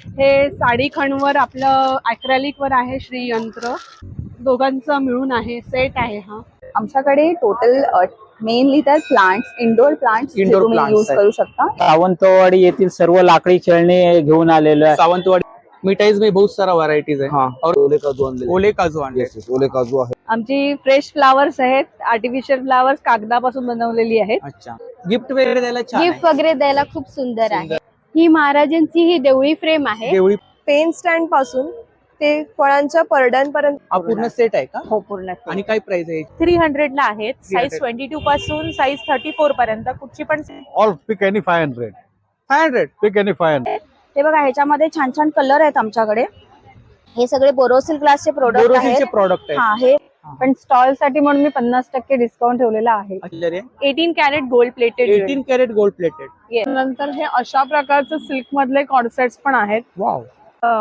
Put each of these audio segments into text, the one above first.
हे साडी खणवर आपलं ॲक्रेलिक वर आहे श्रीयंत्र, दोघांचं मिळून आहे, सेट आहे हा. आमच्याकडे टोटल मेनली तर प्लांट्स, इंडोर प्लांट्स तुम्ही यूज करू शकता। सावंतवाडी येथील सर्व लाकडी खेळणे घेऊन आलेलो आहे। सावंतवाड़ी मिठाईज में बहुत सारा वैरायटीज है। हाँ। और ओले काजू ओले काजू आहे। आमची फ्रेश फ्लावर्स आहेत, आर्टिफिशियल फ्लावर्स कागदापासून बनवलेली आहेत। अच्छा, गिफ्ट वगैरे द्यायला छान गिफ्ट वगैरे द्यायला खूप सुंदर आहे। ही महाराजांची ही देवळी फ्रेम आहे। देवळी पेन स्टँड पासून ते फळांच्या परड्यांपर्यंत हा पूर्ण सेट आहे का? हो, पूर्ण आणि काय प्राइस आहे? 300 ला आहेत। साईज 22 पासून साईज 34 पर्यंत कुठची पण। ऑल पिक एनी 500 पिक एनी 500। हे बघा, ह्याच्यामध्ये छान छान कलर आहेत आमच्याकडे। हे सगळे बोरोसिल क्लासचे प्रोडक्ट आहेत। बोरोसिलचे प्रोडक्ट हा, आहेत। हे पण स्टॉल साठी म्हणून मी 50% डिस्काउंट ठेवलेला आहे। 18 carat gold plated 18 carat gold plated. नंतर हे अशा प्रकारचे सिल्क मधले कॉर्सेट्स पण आहेत। वाव,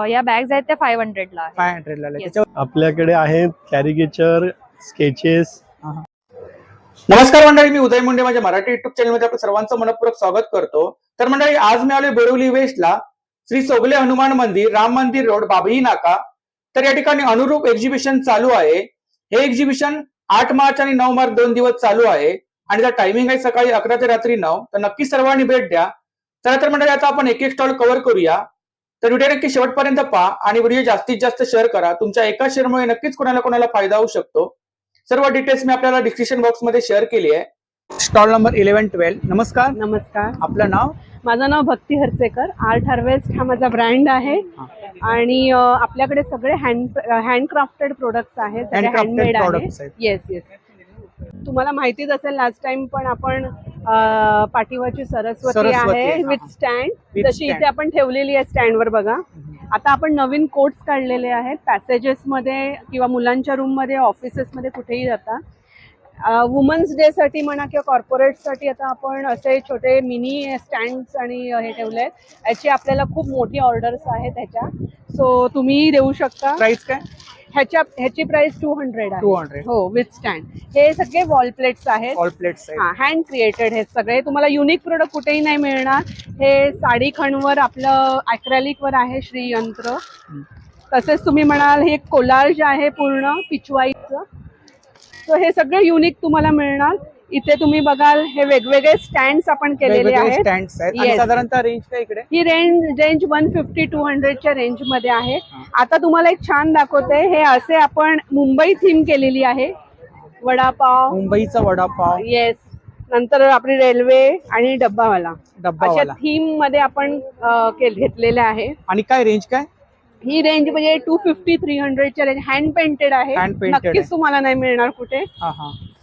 या बॅग्स आहेत त्या 500 ला आहेत। 500 ला त्याच्यावर आपल्याकडे आहेत कॅरिकेचर, स्केचेस। नमस्कार मंडळी, मी उदय मुंडे माझ्या मराठी युट्यूब चॅनल मध्ये आपलं सर्वांचं मनपूर्वक स्वागत करतो। तर मंडळी, आज मी आलोय बोरिवली वेस्टला श्री सोगले हनुमान मंदिर, राम मंदिर रोड, बाभळी नाका। तर या ठिकाणी अनुरूप एक्झिबिशन चालू आहे। हे एक्झिबिशन 8 मार्च आणि 9 मार्च 2 दिवस चालू आहे आणि त्याचा टायमिंग आहे सकाळी 11 ते रात्री 9। तर नक्की सर्वांनी भेट द्या। चला तर मंडळी, आता आपण एक एक स्टॉल कव्हर करूया। तर व्हिडिओ नक्की शेवटपर्यंत पहा आणि व्हिडिओ जास्तीत जास्त शेअर करा। तुमच्या एका शेअरमुळे नक्कीच कोणाला फायदा होऊ शकतो। सर्व डिटेल्स मी आपल्याला डिस्क्रिप्शन बॉक्स मध्ये शेअर केली आहे। Stall number 11-12। नमस्कार। नमस्कार, आपलं नाव? माझं नाव भक्ती हर्चेकर। आर्ट हार्वेस्ट हा माझा ब्रँड आहे आणि आपल्याकडे सगळे हँडक्राफ्टेड प्रोडक्ट्स आहेत, सगळे हँडमेड आहेत। येस येस, तुम्हाला माहितीच असेल, लास्ट टाइम पण आपण पाठीवरची सरस्वती आहे विथ स्टँड, जशी इथे आपण ठेवलेली आहे स्टँडवर बघा। आता आपण नवीन कोट्स काढलेले आहेत, पॅसेजेस मध्ये किंवा मुलांच्या रूम मध्ये, ऑफिसेस मध्ये, कुठेही जाता। वुमन्स डे साठी म्हणा किंवा कॉर्पोरेट साठी आता आपण असे छोटे मिनी स्टँड्स आणि हे ठेवले आहेत। याची आपल्याला खूप मोठी ऑर्डर्स आहेत ह्याच्या, सो तुम्ही देऊ शकता। प्राइस काय? ह्याची प्राइस 200 आहे। 200 हो, विथ स्टँड। हे सगळे वॉल प्लेट्स आहेत, ऑल प्लेट्स हा, हँड क्रिएटेड हे सगळे। तुम्हाला युनिक प्रोडक्ट कुठेही नाही मिळणार। हे साडी खणवर आपलं ॲक्रेलिक वर आहे श्रीयंत्र। तसेच तुम्ही म्हणाल हे कोलाज आहे पूर्ण पिचवाईचं। सो हे सगळे युनिक तुम्हाला मिळणार इथे। तुम्ही बघाल हे वेगवेगळे स्टँड्स आपण केलेले आहेत। स्टँड्स आहेत आणि साधारणतः रेंज काय इकडे? ही रेंज 150-200 च्या रेंज मध्ये आहे। आता तुम्हाला एक छान दाखवते, हे असे आपण मुंबई थीम केलेली आहे। वडापाव, मुंबईचा वडापाव, येस। नंतर आपली रेल्वे आणि डब्बावाला, अशा थीम मध्ये आपण घेतलेले आहे। आणि काय रेंज काय? ही रेंज म्हणजे 250-300 च्या रेंज, हँड पेंटेड आहे। नक्कीच तुम्हाला नाही मिळणार कुठे।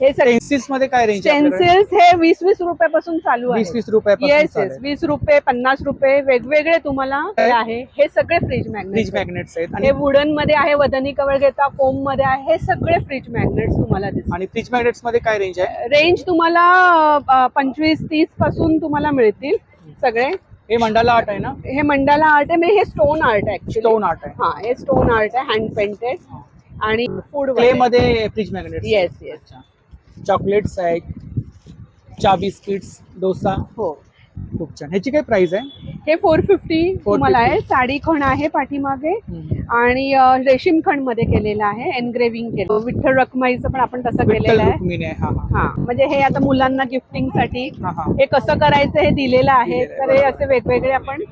हे पेन्सिल्स मध्ये काय रेंज? पेन्सिल्स हे 20-20 रुपयापासून चालू आहे। 20-20 रुपयापासून? येस येस, 20 रुपये, 50 रुपये, वेगवेगळे तुम्हाला आहे। हे सगळे फ्रीज मॅग्नेट्स आहेत। हे वुडन मध्ये आहे, वदनी कवर घेता, फोम मध्ये आहे, हे सगळे फ्रीज मॅग्नेट्स तुम्हाला दिसतात। आणि फ्रीज मॅग्नेट्स मध्ये काय रेंज आहे? रेंज तुम्हाला 25-30 पासून तुम्हाला मिळतील सगळे। हे मंडाला आर्ट आहे ना? हे मंडाला आर्ट आहे, म्हणजे हे स्टोन आर्ट आहे। स्टोन आर्ट आहे। हा, हे स्टोन आर्ट आहे, हँड पेंटेड आणि फूड क्ले मध्ये fridge magnets. Yes yes. Chocolates आहेत, चहा बिस्किट्स, डोसा। हो, खूप छान। ह्याची काय प्राइस आहे? हे 450 तुम्हाला आहे। साडी खण आहे पाठीमागे आणि रेशीम खण मध्ये केलेलं आहे, एनग्रेविंग केलं। विठ्ठल रखुमाईचं पण आपण तसं केलेलं आहे। हा, म्हणजे हे आता मुलांना गिफ्टिंग साठी हे कसं करायचं हे दिलेलं आहे। तर हे असे वेगवेगळे आपण,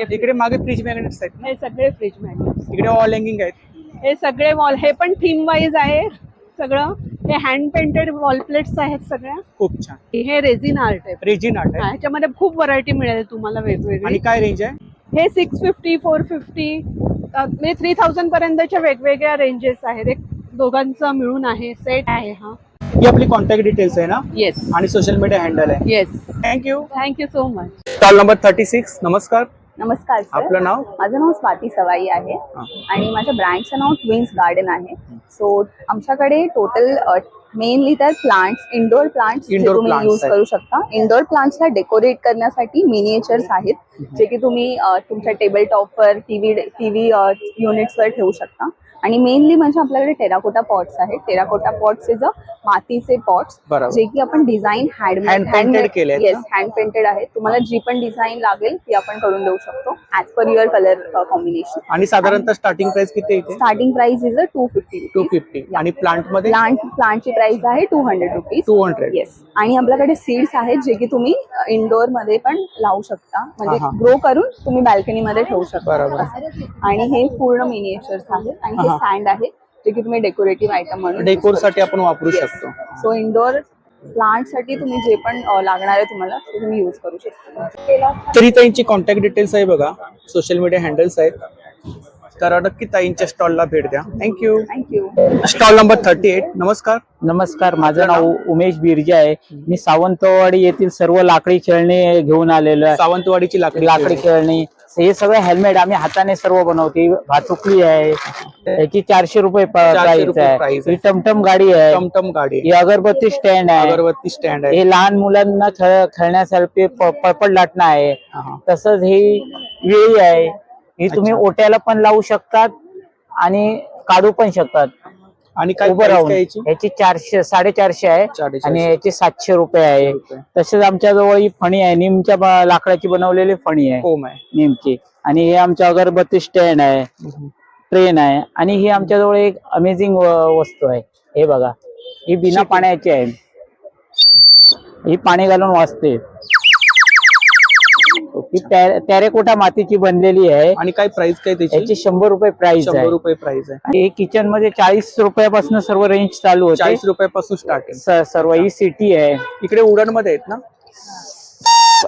इकडे मागे फ्रीज मॅग्नेट्स आहेत। हे सगळे फ्रीज मॅग्नेट्स, इकडे वॉल हँगिंग आहेत। हे सगळे वॉल, हे पण थीम वाईज आहे सगळं। हे हँड पेंटेड वॉल प्लेट्स आहेत सगळ्या। खूप छान। हे रेझिन आर्ट आहे। रेजिन आर्ट आहे। ह्याच्यामध्ये खूप व्हरायटी मिळेल तुम्हाला वेगवेगळी। आणि काय रेंज आहे? हे 650, 450, म्हणजे 3000 पर्यंतच्या वेगवेगळ्या रेंजेस आहेत। एक दोघांचं मिळून आहे, सेट आहे हा। ही आपली कॉन्टॅक्ट डिटेल्स आहे ना? येस। आणि सोशल मीडिया हँडल आहे। Yes, thank you so much. Stall number 36। नमस्कार। नमस्कार सर, आपलं नाव? माझं नाव स्वाती सवाई आहे आणि माझ्या ब्रँडचं नाव ट्विन्स गार्डन आहे। सो आमच्याकडे टोटल मेनली तर प्लांट्स, इंडोर प्लांट्स तुम्ही यूज करू शकता। इंडोर प्लांट्सला डेकोरेट करण्यासाठी मिनिएचर्स आहेत, जे की तुम्ही तुमच्या टेबल टॉपवर, टीव्ही युनिट्सवर ठेवू शकता। आणि मेनली म्हणजे आपल्याकडे टेराकोटा पॉट्स आहेत. टेराकोटा पॉट्स इज अ मातीचे पॉट्स बरोबर. जे की आपण डिझाईन Hand painted केले आहेत येस ना? हँड पेंटेड आहे. तुम्हाला जी पण डिझाईन लागेल ती आपण करून देऊ शकतो as per your colour combination. आणि साधारणतः स्टार्टिंग प्राइस किती आहे इथे? Starting price is a 250. 250 आणि प्लांट मध्ये प्लांटची प्राइस आहे 200 रुपीज. 200. येस. आणि आपल्याकडे सीड्स आहेत जे की तुम्ही इंडोर मध्ये पण लावू शकता, म्हणजे हा. ग्रो करून तुम्ही बाल्कनी मध्ये ठेवू शकता. बरोबर. आणि हे पूर्ण मिनिएचर्स आहेत आणि हे हा. सँड आहे जे की तुम्ही डेकोरेटिव्ह आयटम म्हणून डेकोर साठी आपण वापरू शकतो. सो इंडोर प्लांट साठी तुम्ही जे पण लागणार आहे तुम्हाला ते तुम्ही युज करू शकता. तरी ताईंची कॉन्टॅक्ट डिटेल्स आहे बघा, सोशल मीडिया हँडल्स आहेत, तर नक्की ताईंच्या स्टॉलला भेट द्या. थँक्यू. थँक्यू. Stall number 38. नमस्कार. नमस्कार, माझं नाव उमेश बिर्जे आहे. मी सावंतवाडी येथील सर्व लाकडी खेळणी घेऊन आलेलो आहे. सावंतवाडीची लाकडी खेळणी हे सगळे हेल्मेट आम्ही हाताने सर्व बनवते. भातुकली आहे, याची 400 रुपये 400 प्राइस रुपये आहे. price ही आहे. टमटम गाडी आहे, टमटम गाडी, ही अगरबत्ती स्टँड आहे, अगरबत्ती स्टँड आहे. हे लहान मुलांना खेळण्यासाठी पळपट लाटणं आहे. हा. तसंच ही वेळी आहे, ही तुम्ही अच्छा. ओट्याला पण लावू शकतात आणि काढू पण शकतात आणि काय उभं price राहून. काय याची? याची 400-450 आहे 450. आणि याची 700 रुपये आहे. रुपये. तसेच आमच्या जवळ ही फणी आहे, निमच्या लाकडाची बनवलेली फणी आहे कोम आहे. निमची. आणि हे आमच्या अगरबत्ती स्टँड आहे, ट्रेन आहे. आणि ही आमच्याजवळ एक अमेझिंग वस्तू आहे. हे बघा, ही बिना पाण्याची आहे, ही पाणी घालून वाजते. ही टेरेकोटा मातीची बनलेली आहे आणि काय प्राइस काय त्याची? याची 100 रुपये प्राइस 100 आहे. रुपये प्राइस आहे. आणि किचन मध्ये 40 रुपयापासून सर्व रेंज चालू होते. 40 रुपयापासून स्टार्टिंग. सर्व ही सिटी आहे. इकडे वुडन मध्ये आहेत ना?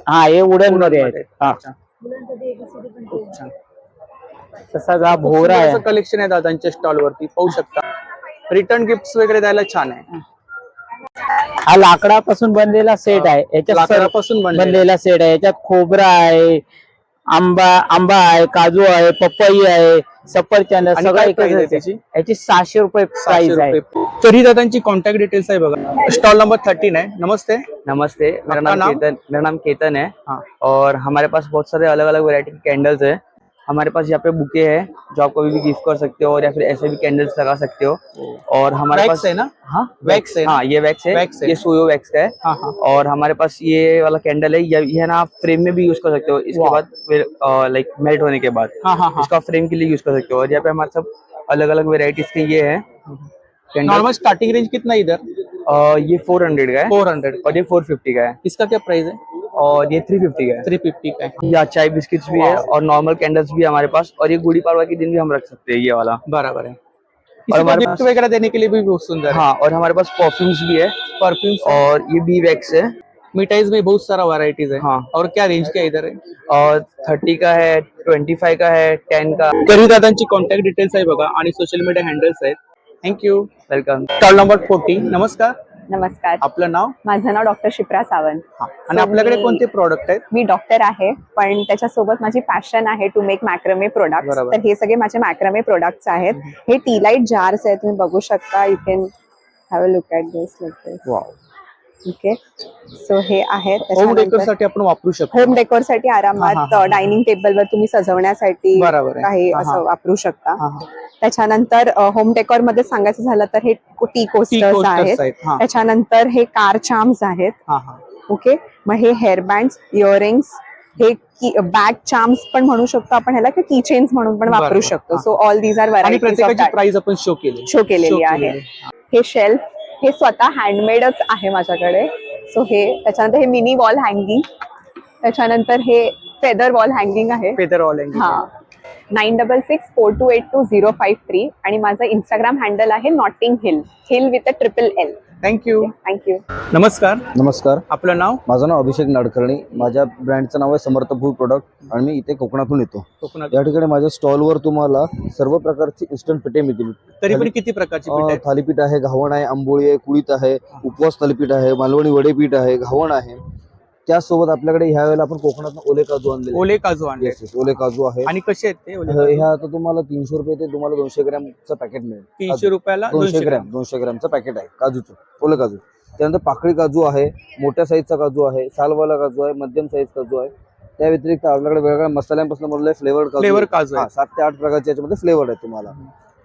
हा, हे वुडन मध्ये मध्ये आहे. हा, अच्छा. खूप छान. तसाच हा भोवरा आहे. कलेक्शन आहे दादांच्या स्टॉल वरती, पाहू शकता. रिटर्न गिफ्ट वगैरे द्यायला छान आहे. हा लाकडापासून बनलेला सेट आहे. याच्यात लाकडापासून बनलेला सेट आहे. याच्यात खोबरा आहे, आंबा आहे, काजू आहे, पपई आहे, सफरचंद, आणि सगळं काय एकच price आहे आहे. त्याची? याची 600 रुपये प्राइस आहे. तरी दादांची कॉन्टॅक्ट डिटेल्स आहे बघा. स्टॉल नंबर 13 है. नमस्ते. नमस्ते, आपका नाम? मेरा नाम केतन है। हाँ. और हमारे पास बहुत सारे अलग अलग वैरायटी के कैंडल्स है। हमारे पास यहाँ पे बुके है जो आप कभी भी गिफ्ट कर सकते हो, और या फिर ऐसे भी कैंडल्स लगा सकते हो। और हमारे वैक्स पास है ना? हाँ वैक्स है ना? हाँ, ये वैक्स है, वैक्स है। ये सोयो वैक्स का है। हाँ हाँ. और हमारे पास ये वाला कैंडल है, ये ना आप फ्रेम में भी यूज कर सकते हो। इसके बाद फिर लाइक मेल्ट होने के बाद हाँ हाँ हाँ. इसको आप फ्रेम के लिए यूज कर सकते हो। और यहाँ पे हमारे सब अलग अलग वेराइटीज के ये है कैंडल। नॉर्मल स्टार्टिंग रेंज कितना है इधर? ये 400 का है 400. और ये 450 का है, इसका क्या प्राइस है? और ये 350 का है। 350 का है. या चाय बिस्किट्स भी है और नॉर्मल कैंडल्स भी है हमारे पास। और ये गुड़ी पाड़वा के दिन भी हम रख सकते हैं ये वाला। बराबर है. और हमारे गिफ्ट पास वगैरह देने के लिए भी बहुत सुंदर है. हाँ, और हमारे पास परफ्यूम्स भी है, परफ्यूम्स और ये बी वैक्स है। मिठाईज में बहुत सारा वैरायटीज है. हाँ। और क्या रेंज क्या इधर है? और 30 का है, 25 का है, 10 का। तरी दादांची कॉन्टॅक्ट डिटेल्स आहे बघा आणि सोशल मीडिया हँडल्स आहेत. थँक्यू. वेलकम। Stall number 40. नमस्कार. नमस्कार, आपलं नाव? माझं नाव डॉक्टर शिप्रा सावंत. हा. आणि आपल्याकडे कोणते प्रोडक्ट आहेत? मी डॉक्टर आहे, पण त्याच्यासोबत माझी पॅशन आहे टू मेक मॅक्रमे प्रोडक्ट. बरोबर. तर हे सगळे माझे मॅक्रमे प्रोडक्ट्स आहेत. हे टी लाईट जार्स आहेत, तुम्ही बघू शकता. You can have a look at this like this. Wow. Okay, so हे आहेत. होम त्याच्यानंतर डेकोर साठी आपण वापरू शकतो. होम डेकोर साठी हा, आरामात हा. डायनिंग टेबलवर तुम्ही सजवण्यासाठी बरोबर आहे. काही हा, हा. असं वापरू शकता. हा, हा. त्याच्यानंतर होम डेकोर मध्ये सांगायचं झालं तर हे टी टी कोस्टर्स कोस्टर्स आहेत. आहेत. हा. त्याच्यानंतर हे कार चार्म्स आहेत. हा हा. ओके, मग हे हेअरबँड्स, इयरिंग्स, हे बॅग चार्म्स पण म्हणू शकतो आपण, ह्याला की चेन्स म्हणून पण वापरू बरोबर. शकतो. हा. सो ऑल दीज आर आणि व्हरायटीज प्रत्येकाची प्राइस आपण शो केली. शो केलेली आहे. हे शेल्फ हे स्वतः हँडमेडच आहे माझ्याकडे. सो हे त्याच्यानंतर हे मिनी वॉल हँगिंग, त्याच्यानंतर हे फेदर वॉल हँगिंग आहे. फेदर ऑल हा, 9664282053 आणि माझं इंस्टाग्राम हँडल आहे Notting Hill with a $LLL. Thank you. Thank you. नमस्कार. नमस्कार, आपलं नाव? माझं नाव अभिषेक नाडकर्णी. माझ्या ब्रँडचं नाव आहे समर्थ फूड प्रोडक्ट आणि मी इथे कोकणातून येतो. कोकणात. या ठिकाणी माझ्या स्टॉलवर तुम्हाला सर्व प्रकारची इन्स्टंट पिठे मिळतील. तरी पण किती प्रकारची पीठ आहेत? थालीपीठ आहे, घावण आहे, आंबोळी आहे, कुळीत आहे, उपवास थालीपीठ आहे, मालवणी वडेपीठ आहे, घावण आहे. त्यासोबत आपल्याकडे ह्या वेळेला आपण कोकणातून ओले काजू आणले. ओले काजू आणले. Yes, yes, ओले काजू आहे. आणि कसे आहेत ते ओले काजू? ह्या आता तुम्हाला 300 रुपये ते तुम्हाला 200 ग्रॅमचं पॅकेट मिळेल. 300 रुपयाला 200 ग्रॅमचं पॅकेट आहे काजूचं, ओले काजू. त्यानंतर पाकळी काजू आहे, मोठ्या साईजचा काजू आहे, सालवाला काजू आहे, मध्यम साईज काजू आहे. त्या व्यतिरिक्त आपल्याकडे वेगवेगळ्या मसाल्यांपासून बनवलेले फ्लेवर्ड फ्लेवर काजू हा, आहे. 7 ते 8 प्रकारचे याच्यामध्ये फ्लेवर्ड आहे तुम्हाला.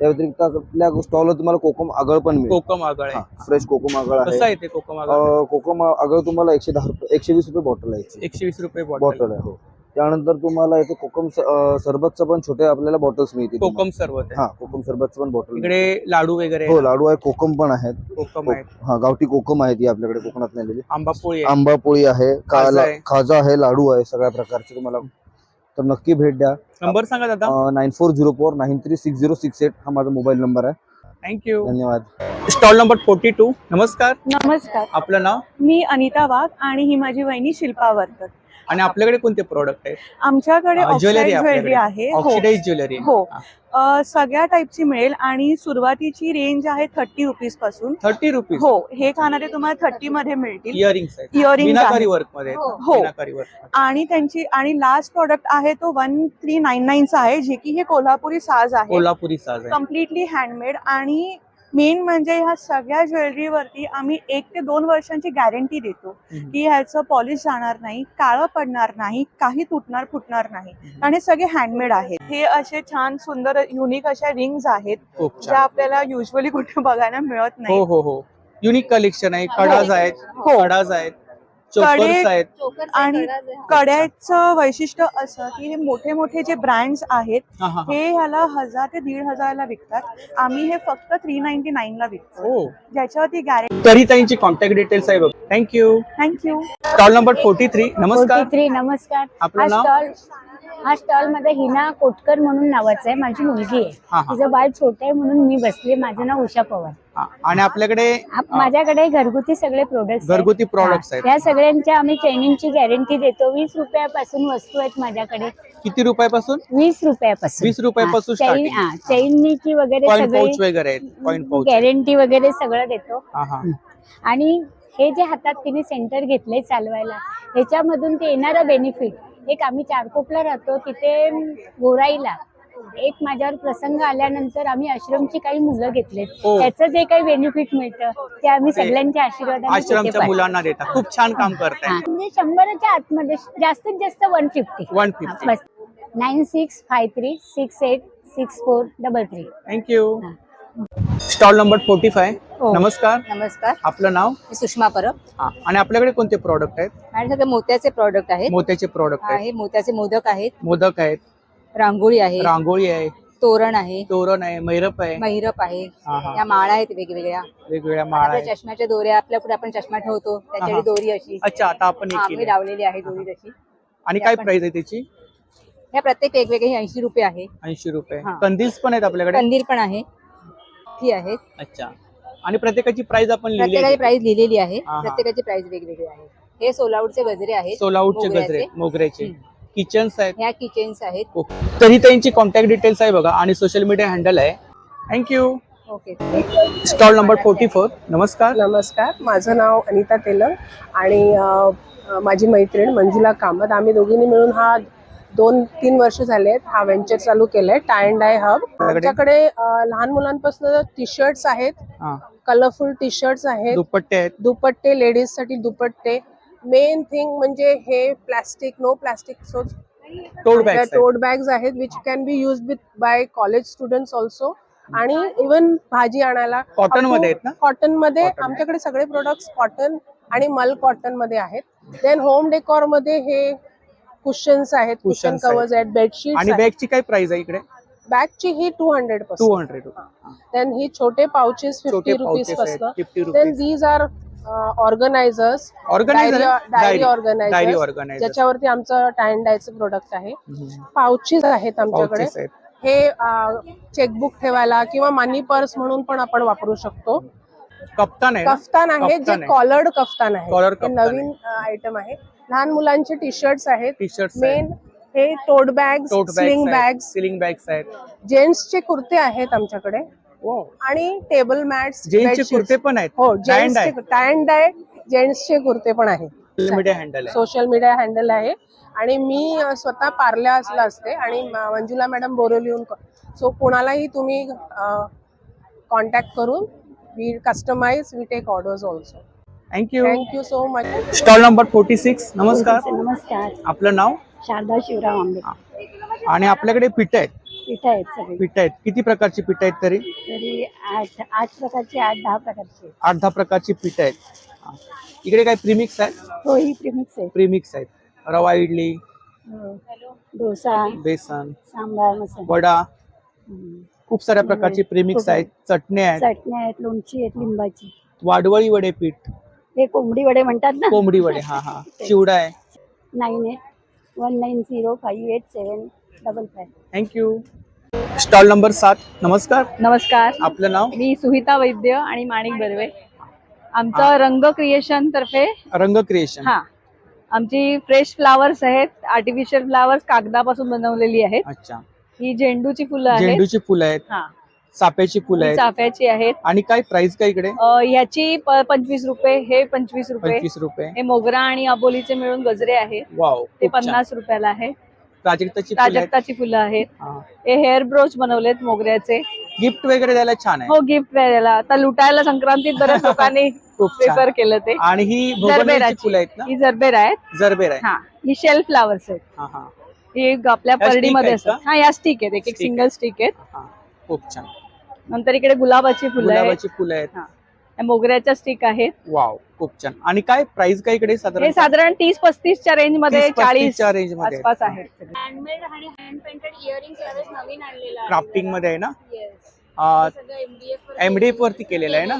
त्या व्यतिरिक्त आपल्या स्टॉलवर तुम्हाला कोकम आगळ पण मिळेल. कोकम आगळ आहे. फ्रेश कोकम आगळ कसं आहे. आहे ते कोकम आगळ? कोकम आगळ तुम्हाला 110 रुपये 120 रुपये बॉटल आहे. 120 रुपये बॉटल आहे. हो. त्यानंतर तुम्हाला इथे कोकम सरबतचं पण छोटे आपल्याला बॉटल्स मिळतील. कोकम सरबत आहे. हा, कोकम सरबतचं पण बॉटल. इकडे लाडू वगैरे हो, लाडू आहे, कोकम पण आहेत. कोकम आहेत. हा, गावठी कोकम आहे ती आपल्याकडे कोकणात नेलेली. आंबापोळी आहे. आंबापोळी आहे, खाजा आहे. खाजा आहे, लाडू आहे, सगळ्या प्रकारचे तुम्हाला. तर नक्की भेट द्या. नंबर सांगा दादा. 9404936068 हा माझा मोबाईल नंबर आहे. थँक्यू. धन्यवाद. Stall number 42. नमस्कार, नमस्कार, आपलं नाव मी अनिता वाघ आणि ही माझी वहिनी शिल्पा वर्कर. आणि आपल्याकडे कोणते प्रोडक्ट आहेत? आमच्याकडे ज्वेलरी ज्वेलरी आहे. हो. Oxidise jewellery. हो. सगळ्या टाईपची मिळेल आणि सुरुवातीची रेंज आहे 30 रुपीज पासून. 30 रुपीज. हो, हे खाणारे तुम्हाला 30 मध्ये मिळतील. इयरिंग्स आहेत. इयरिंग्स मीनाकारी आहेत. वर्क मध्ये आहेत. हो. मीनाकारी वर्क. आणि त्यांची आणि लास्ट प्रॉडक्ट आहे तो 1399 चा आहे, जे की हे कोल्हापुरी साज आहे. कोल्हापुरी साज आहे. Completely handmade. आणि मेन म्हणजे ह्या सगळ्या ज्वेलरीवरती आम्ही 1 ते 2 वर्षांची गॅरंटी देतो की ह्याचं पॉलिश जाणार नाही, काळं पडणार नाही, काही तुटणार फुटणार नाही. आणि हे सगळे हँडमेड आहेत. हे असे छान सुंदर युनिक अशा रिंग्स आहेत खूप छान. ज्या आपल्याला युजली कुठे बघायला मिळत हो नाही. हो हो. युनिक कलेक्शन आहे. कडाज आहेत. हो. कडाज आहेत. चोकर्स आहेत. आणि कड्याचं वैशिष्ट्य असं की हे मोठे मोठे जे ब्रँड्स आहेत हा, हा, हा. हे ह्याला 1000 ते 1500 ला विकतात. आम्ही हे फक्त 399 ला विकतो, हो. ज्याच्यावरती गॅरंटी. तरी त्यांची कॉन्टॅक्ट डिटेल्स आहे बघ. थँक्यू. थँक्यू. Stall number 43. नमस्कार, नमस्कार. आपलं नाव? हा स्टॉल मध्ये हिना कोटकर म्हणून नावाचं आहे. माझी मुलगी आहे. हा, हा. तिचं बाळ छोटं आहे म्हणून मी बसले. माझं नाव उषा पवार. हा. आणि आपल्याकडे माझ्याकडे घरगुती सगळे प्रोडक्ट्स घरगुती products आहेत. या सगळ्यांच्या आम्ही चैनिंगची गॅरंटी देतो. 20 रुपयापासून वस्तू आहेत माझ्याकडे. किती रुपयापासून? 20 रुपयापासून. 20 रुपयापासून starting. चैनीची वगैरे कॉइन सगळे पाऊच वगैरे आहेत. Coin pouch. गॅरंटी वगैरे सगळं देतो. हा हा. आणि हे जे हातात तिने सेंटर घेतलंय चालवायला, ह्याच्यामधून ते येणारं बेनिफिट, एक आम्ही चारकोपला राहतो तिथे गोराईला एक माझ्यावर प्रसंग आल्यानंतर आम्ही आश्रमची काही मुलं घेतलेत. हो. त्याचं जे काही बेनिफिट मिळतं ते आम्ही सगळ्यांच्या आशीर्वादाने तिथे आश्रमच्या पाठवतो. मुलांना देता. खूप छान काम करताय. हा. म्हणजे 100च्या आतमध्ये जास्तीत जास्त 150. 150. बस. 9653686433. थँक्यू. Stall number 45. हो. नमस्कार, नमस्कार, आपलं नाव? मी सुषमा परब. हा. आणि आपल्याकडे कोणते प्रोडक्ट आहेत? माझ्याकडे मोत्याचे प्रॉडक्ट आहेत. मोत्याचे प्रोडक्ट आहेत. आहे मोत्याचे मोदक आहेत, मोदक आहेत. रांगोळी आहे, रांगोळी आहे. तोरण आहे, तोरण आहे. मैरप आहे. महिरप आहे. हा, हा. या माळा आहेत वेगवेगळ्या. वेगवेगळ्या माळा आपल्या आहेत. चष्म्याच्या दोऱ्या, आपल्याकडे आपण चष्मा ठेवतो त्याच्याकडे हा. दोरी अशी. अच्छा, आता आपण एक हा, मी केली. लावलेली आहे दोरी तशी. आणि काय आपण- प्राइस आहे त्याची? ह्या प्रत्येक वेगवेगळे 80 रुपये आहे. 80 रुपये. हा. कंदील्स पण आहेत आपल्याकडे. कंदील पण आहे, ही आहेत. अच्छा. आणि प्रत्येकाची प्राइस आपण लिहिली प्रत्येकाची आहे. प्राइस लिहिलेली आहे. हा, हा. प्रत्येकाची प्राइस वेगवेगळी आहे. हे सोलावूडचे गजरे आहेत, सोलावूडचे मोगऱ्याचे. गजरे, मोगऱ्याचे. किचन्स आहेत. ह्या किचन्स आहेत. तरी त्यांची कॉन्टॅक्ट डिटेल्स आहे बघा आणि सोशल मीडिया हँडल आहे. थँक्यू. ओके. Stall number 44. नमस्कार. नमस्कार, माझं नाव अनिता तेलंग आणि माझी मैत्रीण मंजुला कामत. आम्ही दोघींनी मिळून हा 2-3 वर्ष झाले आहेत हा वेंचर चालू केलाय, टाय अँड डाय हब. आमच्याकडे लहान मुलांपासून टी शर्ट्स आहेत, हा. कलरफुल टी शर्ट्स आहेत, दुपट्टे आहेत. दुपट्टे, लेडीज साठी दुपट्टे. मेन थिंग म्हणजे हे plastic, no plastic tote bags tote bags आहेत which can be used with by college students also. आणि इव्हन भाजी आणायला कॉटन मध्ये आहेत ना? कॉटन मध्ये Cotton. आमच्याकडे सगळे प्रोडक्ट्स कॉटन आणि मल कॉटन मध्ये आहेत. देन होम डेकोर मध्ये हे कुशन्स आहेत, कुशन Cushions आहेत. कव्हर्स आहेत, बेडशीट. आणि बॅगची काय प्राइस आहे इकडे? बॅगची ही 200 200 रुपये. देन ही छोटे पाउचेस 50 रुपीज pouches पासून. आहेत, 50 then rupees. These are organisers, organiser. Diary diary organiser, organiser. ज्याच्यावरती आमचं टाय अँड डायचं प्रोडक्ट आहे. पाउचेस आहेत आमच्याकडे. Pouches आहेत. हे चेकबुक ठेवायला किंवा मनी पर्स म्हणून पण आपण वापरू शकतो. कप्तान आहे ना? कफ्तान आहे, जे कफ्तान आहे. कॉलर्ड कफ्तान आहे. Collar हे कफ्तान नवीन आयटम आहे. लहान मुलांचे टी शर्ट्स आहेत. टी शर्ट्स मेन हे tote bags, sling bags, sling bags आहेत. जेंट्सचे कुर्ते आहेत आमच्याकडे आणि टेबल मॅट्स, जेंट्सचे कुर्ते पण आहेत. हो, Tie and dye. Tie and dye जेंट्सचे कुर्ते पण आहेत. सोशल मीडिया हँडल आहे. सोशल मीडिया हँडल आहे. आणि मी स्वतः पार्ल्याला असते आणि मंजुला मॅडम बोरिवलीहून. सो कोणालाही तुम्ही कॉन्टॅक्ट करून we customise, we take orders also. Thank you. Thank you so much. Stall number 46. नमस्कार, नमस्कार. आपलं नाव? शारदा शिवराम आंबे. आणि आपल्याकडे पिठ आहेत. पीठ आहेत सगळी. पीठ आहेत, किती प्रकारची पीठ आहेत तरी? तरी 8 प्रकारचे, 8-10 प्रकारचे. 8-10 प्रकारची पीठ आहेत. हा. इकडे काय प्रीमिक्स आहे? हो, ही प्रीमिक्स आहे. प्रीमिक्स आहेत. रवा इडली, हो. डोसा, बेसन, सांबार मसाला, वडा, हम्म. खूप साऱ्या प्रकारची प्रीमिक्स खूप आहेत. चटण्या आहेत, चटण्या आहेत, लोणची आहेत लिंबाची. वाडवळी वडे पीठ, हे कोंबडी वडे म्हणतात ना. कोंबडी वडे, हा हा, चिवडा आहे. 9819058755. थँक्यू. Stall number 7. नमस्कार, नमस्कार, आपलं नाव? मी सुहिता वैद्य आणि माणिक बर्वे. आमचं रंग क्रिएशन तर्फे रंग क्रिएशन. हा, आमची फ्रेश फ्लावर्स आहेत, आर्टिफिशियल फ्लावर्स कागदापासून बनवलेली आहेत. अच्छा, ही झेंडूची फुलं आहेत. झेंडूची फुलं आहेत, हा, चाफ्याची फुलं ही आहेत. चाफ्याची आहेत. आणि काय प्राइस काय इकडे? ह्याची 25 रुपये, हे 25 रुपये. 25 रुपये. हे मोगरा आणि अबोलीचे मिळून गजरे आहेत, वाव, ते खूप छान. 50 रुपयाला आहे. प्राजक्ताची फुलं आहेत. प्राजक्ताची फुलं आहेत. हा. हे हेअर ब्रोच बनवलेत मोगऱ्याचे. गिफ्ट वगैरे द्यायला छान आहे. हो, गिफ्ट द्यायला. आता लुटायला संक्रांतीत बऱ्याच लोकांनी खूप छान. प्रिफर केलं ते. आणि ही भोगनवेलची जरबेराची. फुलं आहेत ना? ही जरबेरा आहेत. जरबेर आहे. हा, ही शेल फ्लावर्स आहेत. हा हा, ही आपल्या या परडीमध्ये stick आहेत असतात. हा, या स्टिक आहेत, एक Stick सिंगल स्टिक आहेत. हा, खूप छान. नंतर इकडे गुलाबाची फुलं आहेत. गुलाबाची फुलं आहेत. हा. या मोगऱ्याच्या स्टिक आहेत. वाव, खूप छान. आणि काय प्राइस काय इकडे हे साधारण? साधारण 30-35च्या रेंज मध्ये, 30-35 च्या 40 range मध्ये आसपास आहेत. हँडमेड आणि हँड पेंटेड इयरिंग्स यावेळेस नवीन आलेलं आहे. क्राफ्टिंग मध्ये आहे ना? Yes. अं, सगळं MDF वरती केलेलं आहे ना?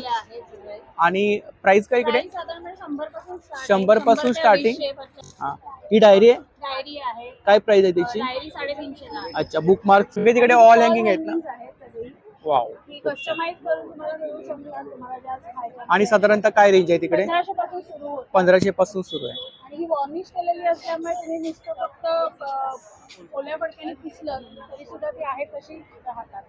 आणि प्राइस काय इकडे? साधारण 100 पासून start आहे. 100 पासून 100 ते स्टार्टिंग. 200 हा, ही डायरी आहे. डायरी आहे. काय प्राइस आहे त्याची? डायरी 350 ला आहे. अच्छा, बुक मार्क सगळे तिकडे ऑल हँगिंग आहेत ना? सगळी. वाव. ही कस्टमाइज करून तुम्हाला मिळू शकतात, तुम्हाला ज्या खायच्या. आणि साधारणतः काय रेंज आहे तिकडे? 1500 पासून सुरू होतं. 1500 पासून सुरू आहे. आणि ही वॉर्निश केलेली असल्यामुळे तुम्ही नुसतं फक्त ओल्या फडक्याने पुसलं तरी सुद्धा ती आहे तशी राहतात.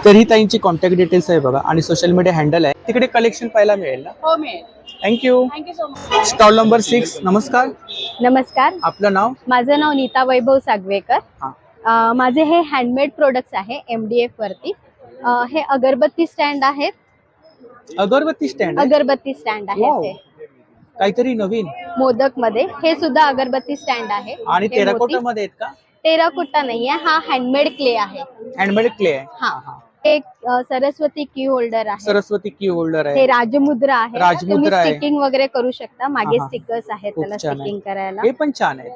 तर ही ताईंची कॉन्टॅक्ट डिटेल्स आहे बघा, आणि सोशल मीडिया हँडल आहे, तिकडे कलेक्शन पाहायला मिळेल ना? हो, मिळेल. Thank you. Thank you so much. Stall number 6. नमस्कार, नमस्कार, आपलं नाव? माझं नाव नीता वैभव सागवेकर. हा. माझे हे हँडमेड प्रोडक्ट्स आहे MDF वरती. हे अगरबत्ती स्टँड आहेत. अगरबत्ती स्टँड? अगरबत्ती स्टँड आहे वाव. ते काहीतरी नवीन. मोदक मध्ये. हे सुद्धा अगरबत्ती स्टँड आहे. आणि हे टेराकोटा मोती- मध्ये आहेत का? टेराकोटा नाहीये, हा हँडमेड क्ले आहे. हँडमेड क्ले आहे. हा. एक सरस्वती की होल्डर आहे. सरस्वती की होल्डर हे आहे. राजमुद्रा आहे. राजमुद्रा आहे. स्टिकिंग वगैरे करू शकता. मागे हा, हा. स्टिकर्स आहेत खूप त्याला छान आहे. स्टिकिंग करायला. हे पण छान आहे.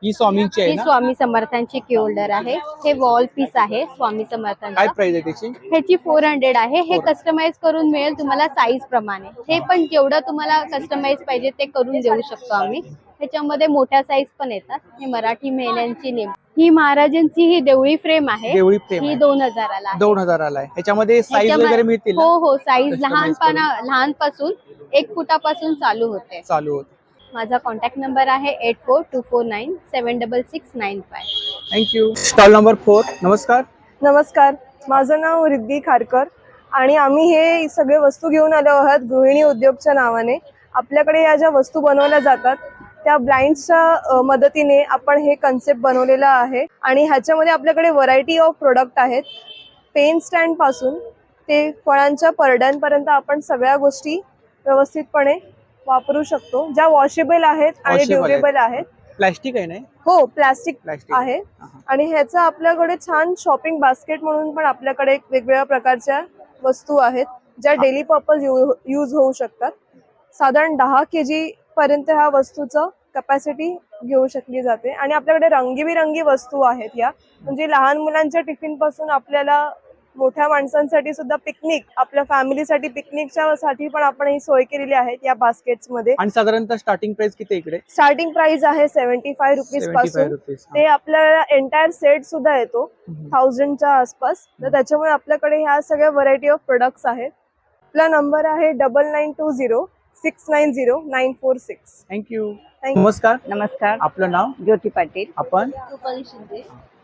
ही स्वामींची आहे ही ना? स्वामी समर्थांची की होल्डर आहे. हे वॉल पीस आहे स्वामी काय समर्थांचं. प्राइस आहे त्याची? ह्याची 400 आहे. हे 400. कस्टमाइज करून मिळेल तुम्हाला साईज प्रमाणे. हे पण जेवढं तुम्हाला कस्टमाइज पाहिजे ते करून देऊ शकतो आम्ही. ह्याच्यामध्ये मोठ्या साईज पण येतात. हे मराठी महिन्यांची नेम. ही महाराजांची ही देवळी फ्रेम आहे. देवळी फ्रेम ही आहे. 2000 आहे. 2000 ला आहे. ह्याच्यामध्ये साईज ह्याच्यामध्ये- वगैरे मिळतील ना? हो हो, साईज Customize लहानपासून 1 फुटापासून चालू होते. चालू होत. माझा कॉन्टॅक्ट नंबर आहे 8424977695. थँक्यू. Stall number 4. नमस्कार, नमस्कार, माझं नाव रिद्धी खारकर आणि आम्ही हे सगळे वस्तू घेऊन आलो आहोत गृहिणी उद्योगच्या नावाने. आपल्याकडे या ज्या वस्तू बनवल्या जातात त्या ब्लाइंड्सच्या मदतीने आपण हे कन्सेप्ट बनवलेला आहे. आणि ह्याच्यामध्ये आपल्याकडे व्हरायटी ऑफ प्रोडक्ट आहेत. पेन स्टँड पासून ते फळांच्या परड्यांपर्यंत आपण सगळ्या गोष्टी व्यवस्थितपणे वापरू शकतो, ज्या वॉशेबल आहेत आणि Washable ड्युरेबल आहेत. प्लास्टिक आहे ना? हो, प्लास्टिक प्लास्टिक आहे. हा. आणि ह्याचं आपल्याकडे छान शॉपिंग बास्केट म्हणून पण आपल्याकडे वेगवेगळ्या प्रकारच्या वस्तू आहेत ज्या डेली पर्पज यूज होऊ शकतात. साधारण 10 kg पर्यंत ह्या वस्तूचं कपॅसिटी घेऊ शकली जाते. आणि आपल्याकडे रंगीबिरंगी वस्तू आहेत या, म्हणजे लहान मुलांच्या टिफिन पासून आपल्याला मोठ्या माणसांसाठी सुद्धा पिकनिक, आपल्या फॅमिलीसाठी पिकनिकच्या साठी पण आपण ही सोय केलेली आहे या बास्केट्स मध्ये. आणि साधारणतः स्टार्टिंग प्राइस किती आहे इकडे? स्टार्टिंग प्राइस आहे 75 रुपीज 75 पासून. रुपीज. ते आपल्याला एंटायर सेट सुद्धा येतो 1000च्या आसपास. तर त्याच्यामुळे आपल्याकडे ह्या सगळ्या व्हरायटी ऑफ प्रोडक्ट्स आहेत. आपला नंबर आहे 9920690946. थँक्यू. थँक्यू. नमस्कार, नमस्कार, आपलं नाव? ज्योती पाटील. आपण?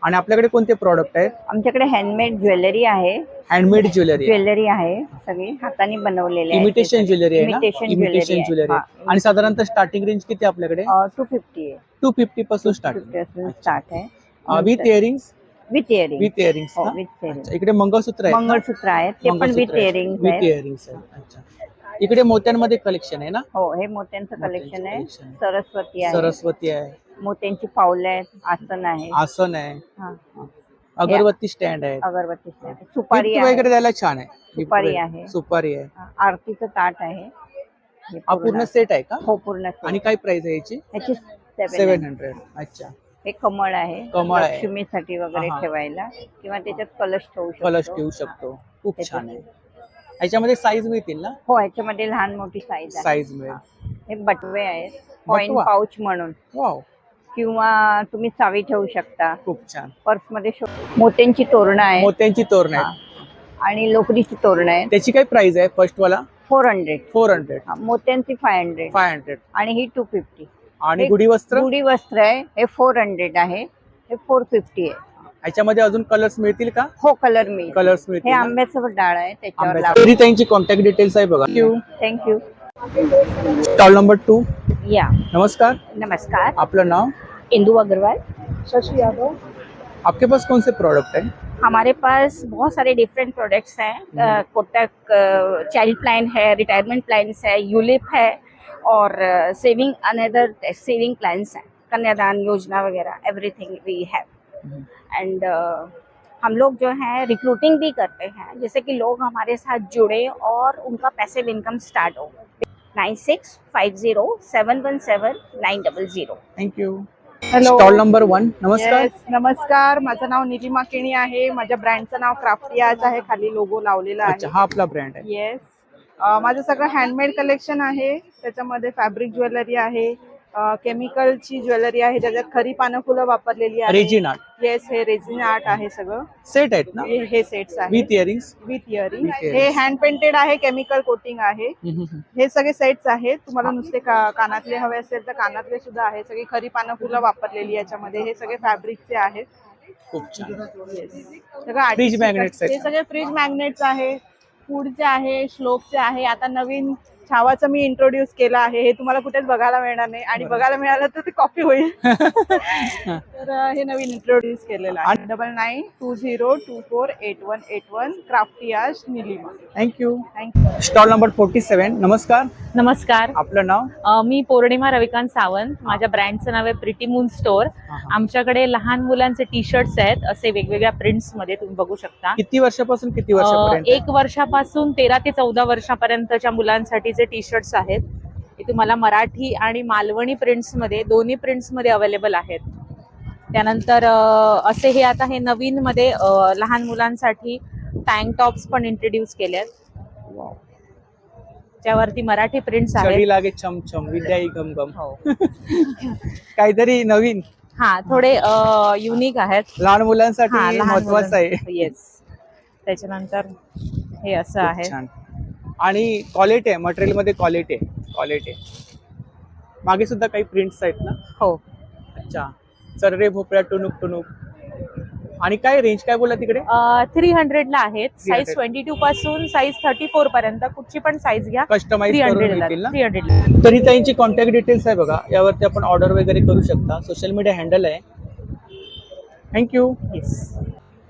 आणि आपल्याकडे कोणते प्रॉडक्ट आहेत? आमच्याकडे हँडमेड ज्वेलरी आहे. हँडमेड ज्वेलरी, ज्वेलरी आहे सगळी हाताने बनवलेली आहे. इमिटेशन ज्वेलरी आहे ना? Imitation imitation jewelry jewellery. आहे. आणि साधारणतः स्टार्टिंग रेंज किती आहे आपल्याकडे? 250 आहे. 250 पासून स्टार्ट. 250 स्टार्ट आहे. With earrings? With earring. With earrings हो, ना? With earring. अच्छा, इकडे मंगळसूत्र आहे. मंगळसूत्र आहेत ते पण विथ इयरिंग विथ आहेत. इयरिंग्स आहे. अच्छा, इकडे मोत्यांमध्ये कलेक्शन आहे ना? हो, हे मोत्यांचं कलेक्शन आहे. collection आहे. सरस्वती आहे. सरस्वती आहे, मोत्यांची पावलं आहेत. आसन आहे. आसन आहे. हा. अगरबत्ती स्टँड आहे, अगरबत्ती stand आहे. सुपारी Gift आहे, वगैरे द्यायला छान आहे. Gift सुपारी वगैरे. आहे. सुपारी आहे. आरतीचं ताट आहे. हे हा पूर्ण सेट आहे का? हो पूर्ण set. आणि काय प्राइस आहे याची? ह्याची 700. अच्छा. हे कमळ आहे, कमळ आहे. लक्ष्मीसाठी वगैरे हा. ठेवायला किंवा त्याच्यात कलश ठेवू शकतो. कलश ठेवू शकतो. खूप छान आहे. याच्यामध्ये साईज मिळतील ना? हो ह्याच्यामध्ये लहान मोठी साईज आहे. साईज मिळेल. हे बटवे आहेत, कॉइन बटवा? पाऊच म्हणून, वाव, किंवा तुम्ही चावी ठेवू शकता. खूप छान. पर्स मध्ये मोत्यांची तोरणं आहेत. मोत्यांची तोरण आहे. आणि लोकरीची तोरणं आहेत. त्याची काय प्राइस आहे फर्स्ट वाला? 400. 400. मोत्यांची 500. 500. आणि ही 250. आणि हे गुढी वस्त्र? गुढी वस्त्र आहे, हे 400 आहे, हे 450 आहे. याच्यामध्ये अजून कलर्स मिळतील का? हो कलर मिळेल. कलर्स हे मिळतील. आंब्याचं डाळ आहे त्याच्यावर तरी त्यांची कॉन्टॅक्ट डिटेल्स आहे बघा. थँक्यू. Stall number 2. या नमस्कार, नमस्कार. आपलं नाव? इंदू अग्रवाल. शशि यादव। आपके पास कौन से प्रोडक्ट है? हमारे पास बहुत सारे डिफरेंट प्रोडक्ट्स हैं। कोटक चाइल्ड प्लान है, रिटायरमेंट प्लान्स है, यूलिप है और सेविंग अनदर सेविंग प्लान्स हैं, कन्यादान योजना वगैरह एवरीथिंग वी हैव। एंड हम लोग जो है रिक्रूटिंग भी करते हैं, जैसे कि लोग हमारे साथ जुड़े और उनका पैसिव इनकम स्टार्ट हो। 9650717900। Thank you. Hello. Stall number 1. नमस्कार. Yes, नमस्कार. माझं नाव निलिमा केणी आहे. माझ्या ब्रँडचं नाव क्राफ्टियाज आहे, खाली लोगो लावलेला अच्छा, आहे. हा आपला ब्रँड आहे. येस. माझं सगळं हँडमेड कलेक्शन आहे. त्याच्यामध्ये फॅब्रिक ज्वेलरी आहे, केमिकलची ज्वेलरी आहे, ज्याच्यात खरी पानं फुलं वापरलेली आहे. Resin art. येस, हे रेजिन आर्ट आहे सगळं. सेट आहेत ना? हे सेट्स आहे with earrings. With earring. With earrings. हे हँड पेंटेड आहे, केमिकल कोटिंग आहे. हे सगळे सेट्स आहेत. तुम्हाला नुसते कानातले हवे असेल तर कानातले सुद्धा आहे. सगळी खरी पानं फुलं वापरलेली याच्यामध्ये. हे सगळे फॅब्रिकचे आहेत. खूप छान. सगळं फ्रीज मॅग्नेट्स हे आहेत. सगळे फ्रीज मॅग्नेट्स आहे, फूडचे आहे, श्लोकचे आहे. आता नवीन छावाचं मी इंट्रोड्यूस केलं आहे. हे तुम्हाला कुठेच बघायला मिळणार नाही आणि बघायला मिळालं तर ते कॉपी होईल. तर हे नवीन इंट्रोड्यूस केलेलं आहे. 9920248181 क्राफ्टियाज Nilima. Thank you. Thank you. Stall number 47. नमस्कार, नमस्कार. आपलं नाव? मी पौर्णिमा रविकांत सावंत. माझ्या ब्रँडचं नाव आहे प्रिटी मून स्टोअर. आमच्याकडे लहान मुलांचे टी शर्ट्स आहेत, असे वेगवेगळ्या प्रिंट्स मध्ये तुम्ही बघू शकता. किती वर्षापासून किती वर्षापर्यंत? 1 वर्षापासून 13 ते 14 वर्षापर्यंतच्या मुलांसाठीचे टी शर्ट्स आहेत. हे तुम्हाला मराठी आणि मालवणी प्रिंट्स मध्ये, दोन्ही प्रिंट्स मध्ये अवेलेबल आहेत. त्यानंतर असे हे आता हे नवीन मध्ये लहान मुलांसाठी टँक टॉप्स पण इंट्रोड्यूस केलेत, ज्यावरती मराठी प्रिंट्स चढी आहेत. लागे छमछम विद्याई गमगम. हो. काहीतरी नवीन हा, थोडे युनिक आहेत. लहान हा, मुलांसाठी लहान महत्वाचं आहे. येस. त्याच्यानंतर हे असं खूप आहे. छान. आणि क्वालिटी आहे, मटेरियल मध्ये क्वालिटी आहे. मागे सुद्धा काही प्रिंट्स आहेत ना? हो. अच्छा. चर्रे भोपळ्या टुनुक टुनुक. आणि काय रेंज काय बोला तिकडे? 300 ला आहेत. साईज 300. 22 पासून साईज 34 पर्यंत कुठची पण साईज घ्या. कस्टमाइज करून 300 ला. मिळतील ना? 300 ला. तरी त्यांची कॉन्टॅक्ट डिटेल्स आहे बघा, यावरती आपण ऑर्डर वगैरे करू शकता. सोशल मीडिया हँडल आहे. थँक्यू. येस.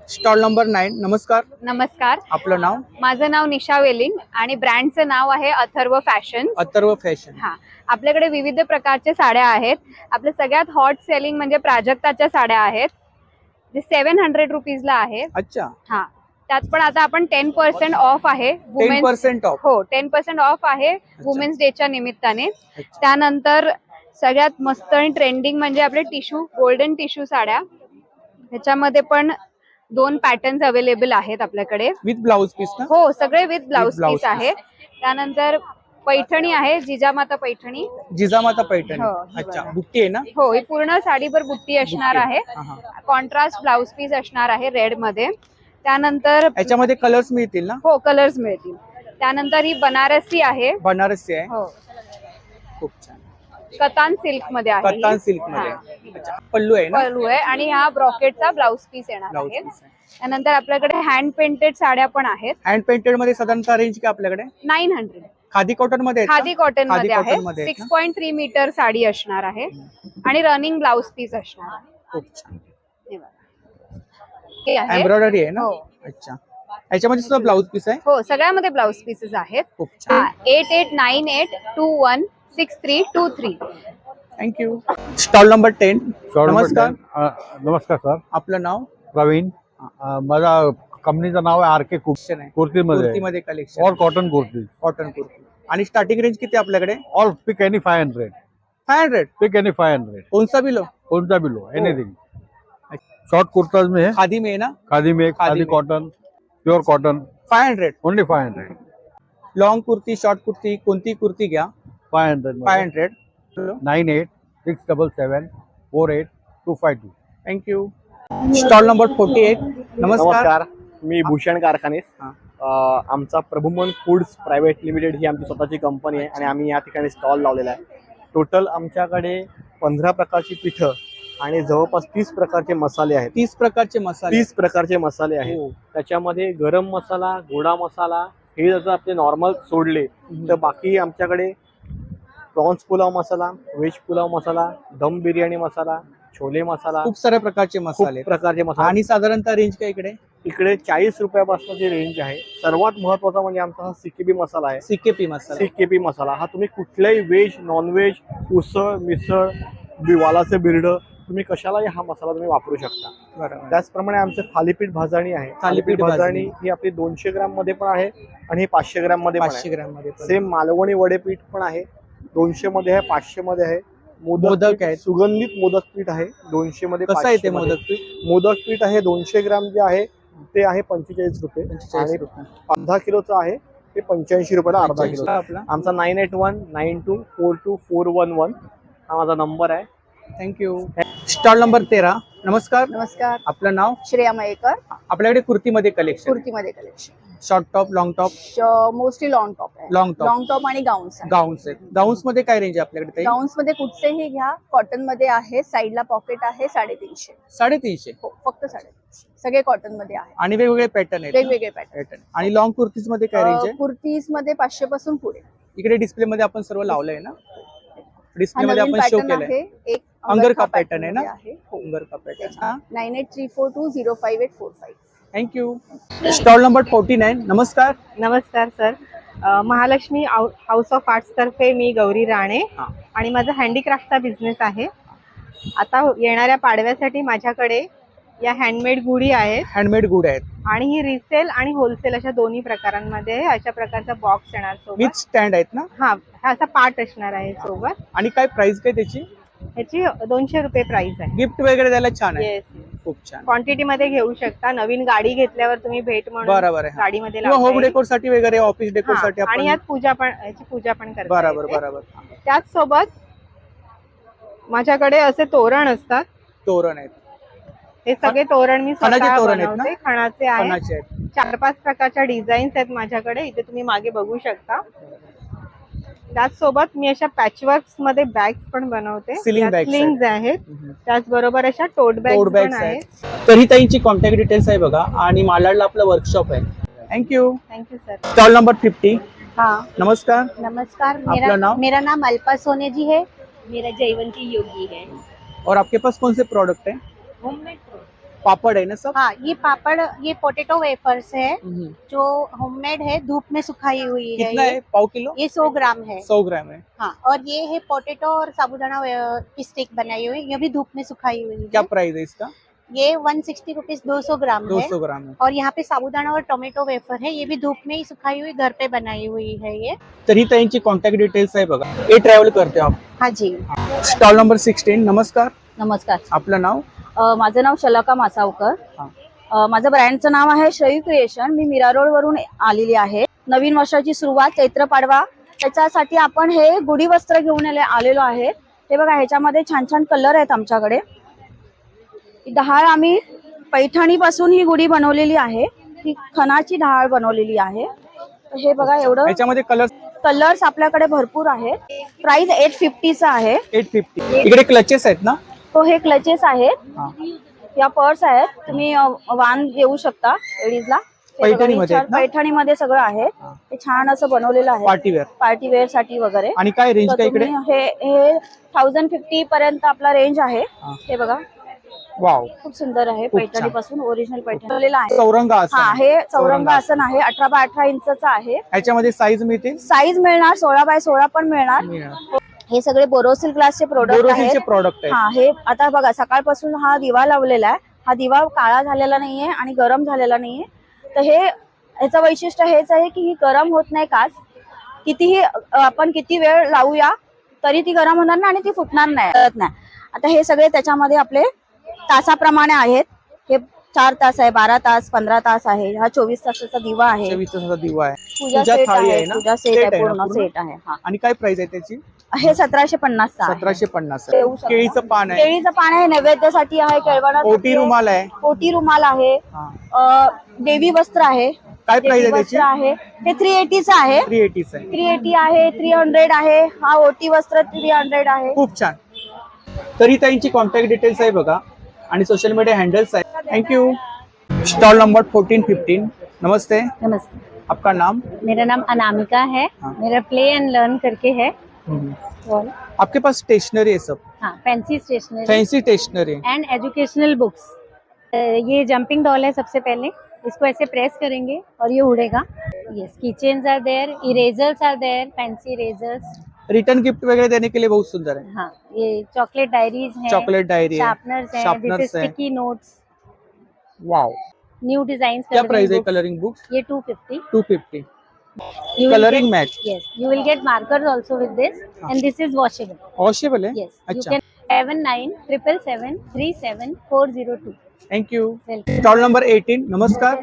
Stall number 9. नमस्कार, नमस्कार. आपलं नाव? माझं नाव निशा वेलिंग आणि ब्रँडचं नाव आहे अथर्व फॅशन. अथर्व फॅशन. हा, आपल्याकडे विविध प्रकारच्या साड्या आहेत. आपल्या सगळ्यात हॉट सेलिंग म्हणजे प्राजक्ताच्या साड्या आहेत, जे 700 रुपीजला आहे. अच्छा. हा, त्यात पण आता आपण 10% ऑफ आहे. 10% ऑफ. हो, 10% ऑफ आहे वुमेन्स डेच्या निमित्ताने. त्यानंतर सगळ्यात मस्त आणि ट्रेंडिंग म्हणजे आपले टिश्यू, गोल्डन टिश्यू साड्या. ह्याच्यामध्ये पण 2 पॅटर्न्स अवेलेबल आहेत आपल्याकडे. विथ ब्लाउज पीस ना? हो, सगळे विथ ब्लाउज blouse पीस आहे. त्यानंतर पैठणी आहे, जिजामाता पैठणी. जिजामाता पैठणी. हो, अच्छा, बुट्टी आहे ना? हो, ही पूर्ण साडीभर बुट्टी असणार आहे. हा. कॉन्ट्रास्ट ब्लाउज पीस असणार आहे रेड मध्ये. त्यानंतर याच्यामध्ये कलर्स मिळतील ना? हो, कलर्स मिळतील. त्यानंतर ही बनारसी आहे. बनारसी आहे. हो, खूप छान. कतान सिल्क मध्ये आहे. कतान सिल्क मध्ये. अच्छा, पल्लू आहे ना? पल्लू आहे आणि हा ब्रॉकेटचा ब्लाउज पीस येणार ब्लाउज आहे. पीस आहे. त्यानंतर आपल्याकडे हँड पेंटेड साड्या पण आहेत. हँड पेंटेड मध्ये साधारणतः रेंज काय आपल्याकडे? 900. खादी कॉटन मध्ये आहेत का? खादी कॉटन खादी मध्ये आहे. cotton मध्ये आहेत ना? 6.3 मीटर साडी असणार आहे आणि रनिंग ब्लाउज पीस असणार आहे. खूप छान. हे बघा. हे आहे. एम्ब्रॉयडरी आहे ना? हो. अच्छा. याच्यामध्ये सुद्धा ब्लाउज पीस आहे? हो, सगळ्यामध्ये ब्लाउज पीसेस आहेत. खूप छान. 8898216323. थँक्यू. Stall number 10. नमस्कार. नमस्कार सर. आपलं नाव? प्रवीण. माझा कंपनीचं नाव आहे RK Collection आहे. कुर्तीमध्ये कुर्तीमध्ये कलेक्शन और कॉटन कुर्ती. कॉटन कुर्ती. आणि स्टार्टिंग रेंज किती आहे आपल्याकडे? ऑल पिक एनी 500. 500. पिक एनी 500. कोणसा बिलो? कौन सा भी लो एनीथिंग. शॉर्ट कुर्ताज में है, खादी में है ना? खादी में, खादी में. Cotton, pure cotton. 500. Only 500. Long kurti, short kurti, कोणती कुर्ती घ्या 500. 500. 9867482552. थँक्यू. Stall number 48. नमस्कार. मी भूषण कारखाने. आमचा प्रभुमन फूड्स प्रायव्हेट लिमिटेड ही आमची स्वतःची कंपनी आहे आणि आम्ही या ठिकाणी स्टॉल लावलेला आहे. टोटल आमच्याकडे 15 प्रकारची पिठं आणि जवळपास 30 प्रकारचे मसाले आहेत. 30 प्रकारचे मसाले. 30 प्रकारचे मसाले आहेत. त्याच्यामध्ये गरम मसाला, गोडा मसाला हे जर आपले नॉर्मल सोडले तर बाकी आमच्याकडे प्रॉन्स पुलाव मसाला, व्हेज पुलाव मसाला, दम बिर्याणी मसाला, छोले मसाला, खूप साऱ्या प्रकारचे मसाले. प्रकारचे मसाले. आणि साधारणतः रेंज काय इकडे? इकडे 40 रुपयापासूनची रेंज आहे. सर्वात महत्वाचा म्हणजे आमचा हा CKP मसाला आहे. CKP मसाला. CKP मसाला हा तुम्ही कुठल्याही व्हेज, नॉनव्हेज, उसळ, मिसळ, वालाचे बिरड तुम्ही कशालाही हा मसाला तुम्ही वापरू शकता. बरोबर. त्याचप्रमाणे आमचं थालीपीठ भाजणी आहे. थालीपीठ भाजणी ही आपली 200 ग्राम मध्ये पण आहे आणि ही 500 ग्राम मध्ये पण 500 ग्राम मध्ये पण. सेम मालवणी वडेपीठ पण आहे. 200 मध्ये आहे, 500 मध्ये आहे. मोदक आहे. सुगंधित मोदक पीठ आहे 200 मध्ये. कसं आहे ते 500 मध्ये. मोदक पीठ? मोदक पीठ आहे 200 ग्राम जे आहे ते आहे 45 रुपये. 45 रुपये. अर्धा किलोचं आहे ते 85 रुपयाला अर्धा 85 किलो. आपला. आमचा 9819242411 हा माझा नंबर आहे. थँक्यू. Stall number 13. नमस्कार. नमस्कार. आपलं नाव? श्रेया मयेकर. आपल्याकडे कुर्तीमध्ये कलेक्शन. कुर्तीमध्ये collection. Short top, long top? Mostly long top आहे. Long top. लॉंग टॉप आणि गाऊन्स आहे. गाऊन्स आहेत. गाऊन्स मध्ये काय रेंज आहे आपल्याकडे? गाऊन्स मध्ये कुठचेही घ्या, कॉटन मध्ये आहे, साईडला पॉकेट आहे 350. 350. हो, फक्त 350. सगळे कॉटन मध्ये आहे. आणि वेगवेगळे पॅटर्न आहेत. वेगवेगळे पॅटर्न. आणि लॉंग कुर्तीज मध्ये काय रेंज आहे? कुर्तीज मध्ये 500 पासून पुढे. इकडे डिस्प्ले मध्ये आपण सर्व लावलंय ना? डिस्प्ले हा मध्ये नवीन आपण शो पॅटर्न केलंय. आहे. एक अंगरखा पॅटर्न आहे ना? हो. अंगरखा पॅटर्न. 9834205845. थँक्यू. Stall number 49. नमस्कार. नमस्कार sir. Mahalakshmi house of arts तर्फे मी गौरी राणे आणि माझा हँडीक्राफ्टचा बिझनेस आहे. आता येणाऱ्या पाडव्यासाठी माझ्याकडे या हँडमेड गुढी आहेत. हँडमेड गुड आहेत आणि ही रिसेल आणि होलसेल अशा दोन्ही प्रकारांमध्ये अशा प्रकारचा बॉक्स येणार सोबत. विथ स्टँड आहेत ना? हा, हा असा पार्ट असणार आहे सोबत. आणि काय प्राइस काय त्याची? ह्याची 200 रुपये प्राइस आहे. गिफ्ट वगैरे द्यायला छान आहे. येस, खूप छान. क्वांटिटी मध्ये घेऊ शकता. नवीन गाडी घेतल्यावर तुम्ही भेट म्हणून बरोबर आहे. गाडीमध्ये किंवा होम लावता येईल. डेकोर साठी वगैरे, ऑफिस डेकोर साठी आणि आपण. यात पूजा पण, याची पूजा पण करता बरोबर येते. बरोबर. त्याच सोबत माझ्याकडे असे तोरण असतात. तोरण आहेत. हे सगळे तोरण मी खणाचे स्वतः तोरण आहेत ना? बनवते. खणाचे आहे. खणाचे आहेत. 4-5 प्रकारच्या डिझाईन्स आहेत माझ्याकडे. इथे तुम्ही मागे बघू शकता. त्याचसोबत मी अशा पॅचवर्क्स मध्ये बॅग्स पण बनवते. Sling bags स्लिंग्स आहेत. त्याचबरोबर अशा टोट टोट बॅग्स पण बॅग्स आहेत. आहेत. तर ही ताईंची कॉन्टॅक्ट डिटेल्स आहे बघा. आणि मालाडला आपलं वर्कशॉप आहे. Thank you. Thank you sir. Stall number 50. हाँ नमस्कार. नमस्कार. आपका नाम? मेरा नाम अल्पा सोने जी है. मेरा जयवंती योगी है. और आपके पास कौन से प्रोडक्ट है? होममेड पापड़ है ना सब? हाँ, ये पापड़, ये पोटैटो वेफर्स है जो होममेड है, धूप में सुखाई हुई है. कितना है? पाव किलो? ये 100 ग्राम है. 100 ग्राम है. हाँ, और ये है पोटैटो और साबुदाना की स्टिक बनाई हुई, ये भी धूप में सुखाई हुई है. क्या प्राइस है इसका? ये 160 रुपीज 200 ग्राम है. 200 ग्राम है. और यहाँ पे साबुदाना और टोमेटो वेफर है, ये भी धूप में ही सुखाई हुई घर पे बनाई हुई है ये. तर ही ताईंची कॉन्टॅक्ट डिटेल्स आहे बघा. ये ट्रॅव्हल करते आप. हाँ जी. Stall number 16. नमस्कार. नमस्कार. आपलं नाव? माझं नाव शलाका मासावकर. माझं ब्रँडचं नाव आहे श्रेयू क्रिएशन. मी मीरा रोड वरून आलेली आहे. नवीन वर्षाची सुरुवात, चैत्र पाडवा, त्याच्यासाठी आपण हे गुढी वस्त्र घेऊन आलेलो आहे. हे बघा, ह्याच्यामध्ये छान छान कलर आहेत आमच्याकडे. ढाळ आम्ही पैठणी पासून ही गुढी बनवलेली आहे. ही खणाची ढाळ बनवलेली आहे. हे बघा, एवढं याच्यामध्ये कलर्स आपल्याकडे भरपूर आहेत. प्राइस 850 आहे. 850. इकडे क्लचेस आहेत ना? तो हे क्लचेस आहेत. या पर्स आहेत. तुम्ही वान घेऊ शकता लेडीजला. पैठणीमध्ये सगळं आहे. ते छान असं बनवलेलं आहे पार्टी वेअर साठी वगैरे. आणि काय रेंज काय इकडे? हे 1050 पर्यंत आपला रेंज आहे. हे बघा, वाव, खूप सुंदर आहे. पैठणी पासून ओरिजिनल पैठणी आहे. चौरंग आसन. हा, हे चौरंग आसन आहे. 18 बाय 18 इंचचं आहे. याच्यामध्ये साईज मिळते? साईज मिळणार, 16 बाय 16 पण मिळणार. हे सगळे बोरोसिल ग्लासचे प्रोडक्ट आहेत. प्रोडक्ट हा, हे आता बघा, सकाळपासून हा दिवा लावलेला आहे. हा दिवा काळा झालेला नाहीये आणि गरम झालेला नाहीये. तर हे ह्याचं वैशिष्ट्य हेच आहे की ही गरम होत नाही काच. कितीही आपण किती वेळ लावूया तरी ती गरम होणार नाही आणि ती फुटणार नाही. आता हे सगळे त्याच्यामध्ये आपले तासाप्रमाणे आहेत. हे 4 तास आहे, 12 तास, 15 तास आहे. हा 24 तासाचा दिवा आहे. 24 तासाचा दिवा आहे. पूजा पूजा सेट थाळी आहे, आहे ना? पूजा सेट सेट आहे, आहे ना पूर्ण पूर्ण? सेट आहे. हा, आणि काय प्राइस आहे त्याची? हे 1750 चा आहे. 1750 देऊ आहे. शकता. केळीचं पान आहे. केळीचं पान आहे, नैवेद्यासाठी आहे, केळवणासाठी ओटी रुमाल आहे. ओटी रुमाल आहे. देवी वस्त्र आहे. काय प्राइस आहे देवी त्याची? वस्त्र आहे. हे 380 चं आहे. 380 आहे. 380 आहे, 300 आहे. हा ओटी वस्त्र 300 आहे. खूप छान. तरी ताईंची कॉन्टॅक्ट डिटेल्स आहे बघा आणि सोशल मीडिया हँडल्स आहे. थँक्यू. Stall number 14-15. नमस्ते. नमस्ते, आपका नाम? मेरा नाम अनामिका है। मेरा प्ले एंड लर्न करके है। और आपके पास स्टेशनरी है सब? हाँ, fancy stationery, fancy stationery and educational books. ये जंपिंग डॉल है। सबसे पहले इसको ऐसे प्रेस करेंगे और ये उड़ेगा। Yes, keychains are there, erasers are there, fancy erasers. Return gift वगैरह देने के लिए बहुत सुंदर है। हाँ, ये चॉकलेट डायरीज हैं, चॉकलेट डायरी है, शार्पनर्स हैं, शार्पनर्स दिस इज हैं। Sticky notes, wow. New design. क्या प्राइस है कलरिंग बुक्स? ये 250। 250. You will Coloring get- match. Yes, you will get markers also with this, and this is washable. Washable है? Yes, you अच्छा. can 7977737402. Thank you. Welcome. Stall number 18. नमस्कार.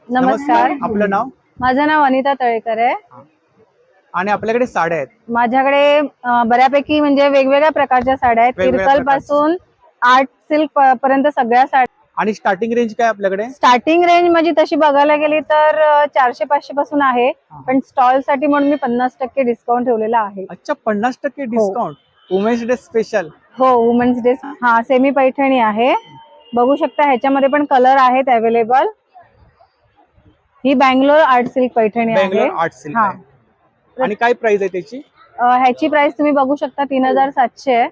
नमस्कार. आपलं नाव? माझं नाव अनिता तळेकर आहे. आणि आपल्याकडे साड्या आहेत. माझ्याकडे बऱ्यापैकी म्हणजे वेगवेगळ्या प्रकारच्या साड्या आहेत. वेगवेगळ्या इरकल पासून आर्ट सिल्क पर्यंत सगळ्या साड्या. आणि स्टार्टिंग रेंज काय आपल्याकडे? स्टार्टिंग रेंज म्हणजे तशी बघायला गेली तर 400-500 पासून आहे, पण स्टॉल साठी म्हणून मी 50% डिस्काउंट ठेवलेला आहे. अच्छा, 50% डिस्काउंट. Women's day special. हो, वुमेन्स डे. हा, सेमी पैठणी आहे. बघू शकता ह्याच्यामध्ये पण कलर आहेत अवेलेबल. ही बँगलोर आर्ट सिल्क पैठणी आहे. बँगलोर आर्ट सिल्क हा. आहे. आणि काय प्राइस आहे त्याची? ह्याची प्राइस तुम्ही बघू शकता 3700 आहे.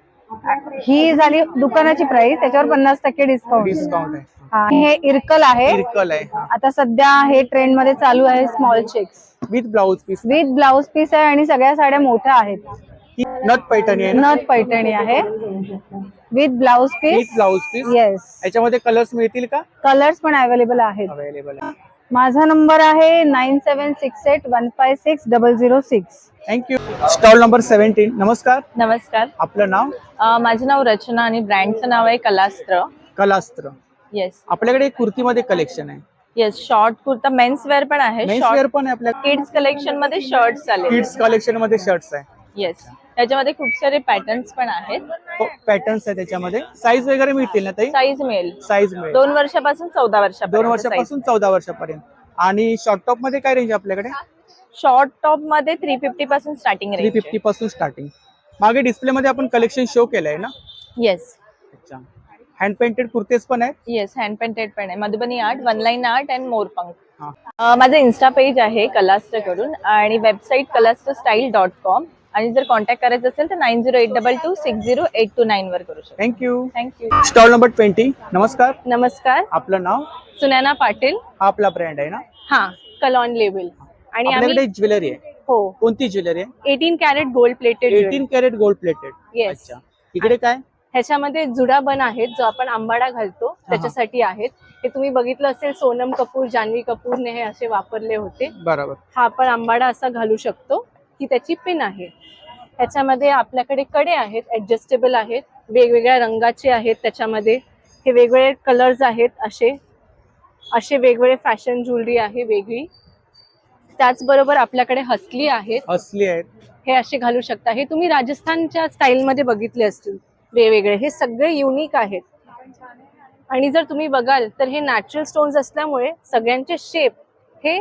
ही झाली दुकानाची प्राइस, त्याच्यावर 50% डिस्काउंट. डिस्काउंट आहे. हा, हे इरकल आहे. इरकल आहे. हा. आता सध्या हे ट्रेंड मध्ये चालू आहे small checks with blouse piece. With blouse piece आहे आणि सगळ्या साड्या मोठ्या आहेत. ही नथ पैठणी आहे ना? नथ पैठणी आहे with blouse piece. With blouse piece. Yes, याच्यामध्ये कलर्स मिळतील का? कलर्स पण अवेलेबल आहेत. अवेलेबल आहे. माझा नंबर आहे 9768156006. थँक्यू. Stall number 17. नमस्कार. नमस्कार. आपलं नाव? माझं नाव रचना आणि ब्रँडचं नाव आहे कलास्त्र. कलास्त्र. येस. आपल्याकडे कुर्तीमध्ये कलेक्शन आहे. Yes, short kurta men's wear पण आहे. मेन्स वेअर पण आहे आपल्या. किड्स कलेक्शन मध्ये शर्ट्स आले. किड्स कलेक्शन मध्ये शर्ट्स आहे. येस, त्याच्यामध्ये खूप सारे पॅटर्न्स पण आहेत. पॅटर्न्स आहे त्याच्यामध्ये. साईज वगैरे मिळतील ना ताई? साईज मिळेल. साईज मिळेल. 2 वर्षापासून 14 वर्षापर्यंत. 2 वर्षापासून 14 वर्षापर्यंत. आणि शॉर्ट टॉप मध्ये काय रेंज आपल्याकडे? शॉर्ट टॉप मध्ये 350 पासून स्टार्टिंग रेंज. 350 पासून स्टार्टिंग. मागे डिस्प्ले मध्ये आपण कलेक्शन शो केलंय ना? येस. अच्छा. हँड पेंटेड कुर्तेस पण आहेत? येस, हँड पेंटेड पण आहे. Madhubani art, one line art and मोरपंख. माझं इन्स्टा पेज आहे कलास्त्र कडून आणि वेबसाईट kalastrastyle.com. आणि जर कॉन्टॅक्ट करायचं असेल तर 9082260829 वर करू शकतो. थँक्यू. थँक्यू. Stall number 20. नमस्कार. नमस्कार, आपलं नाव? सुनैना पाटील. हा आपला ब्रँड आहे ना? हा, कलॉन लेबल. आणि आपल्याकडे आम्ही ज्वेलरी आहे. हो, कोणती ज्वेलरी आहे? 18 carat gold plated. 18 carat gold plated. Yes. अच्छा. इकडे काय? ह्याच्यामध्ये जुडाबन आहेत जो आपण आंबाडा घालतो त्याच्यासाठी आहेत. हे तुम्ही बघितलं असेल, सोनम कपूर, जान्हवी कपूरने हे असे वापरले होते. बरोबर. हा आपण आंबाडा असा घालू शकतो. ही त्याची पिन आहे. ह्याच्यामध्ये आपल्याकडे कडे आहेत, ऍडजस्टेबल आहेत, वेगवेगळ्या रंगाचे आहेत. त्याच्यामध्ये हे वेगवेगळे कलर्स आहेत. असे वेगवेगळे फॅशन ज्वेलरी आहे वेगळी. त्याचबरोबर आपल्याकडे हसली आहेत. हसली आहेत. हे असे घालू शकता. हे तुम्ही राजस्थानच्या स्टाईलमध्ये बघितले असतील वेगवेगळे. हे सगळे युनिक आहेत. आणि जर तुम्ही बघाल तर हे नॅचरल स्टोन्स असल्यामुळे सगळ्यांचे शेप हे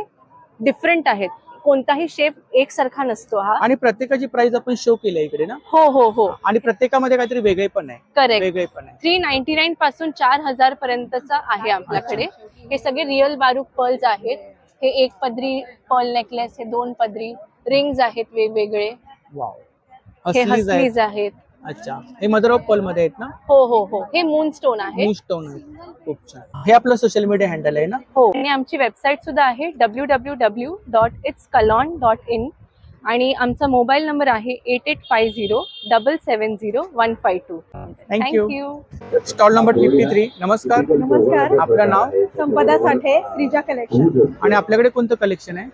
डिफरंट आहेत. कोणताही शेप एकसारखा नसतो हा. आणि प्रत्येकाची प्राइस आपण शो केली इकडे ना? हो हो हो. आणि प्रत्येकामध्ये काहीतरी वेगळे पण आहे. करेक्ट. वेगळे पण आहे. 399 पासून 4000 पर्यंतचा आहे आपल्याकडे. हे सगळे रिअल बारूक पर्ल्स आहेत. हे 1 पदरी पर्ल नेकलेस, हे 2 पदरी रिंग्स आहेत वेगवेगळे. वाव. हे हसलीज आहेत. अच्छा. हे मदर ऑफ पर्ल मध्ये आहेत ना? हो हो हो. हे मून स्टोन आहे. मून स्टोन आहे. खूप छान. हे आपलं सोशल मीडिया हँडल आहे ना? हो. आणि आमची वेबसाईट सुद्धा आहे www.itskalon.in. आणि आमचा मोबाईल नंबर आहे 8850770152. थँक्यू. Stall number 53. नमस्कार. नमस्कार. आपलं नाव? संपदा साठे, श्रीजा कलेक्शन. आणि आपल्याकडे कोणतं कलेक्शन आहे?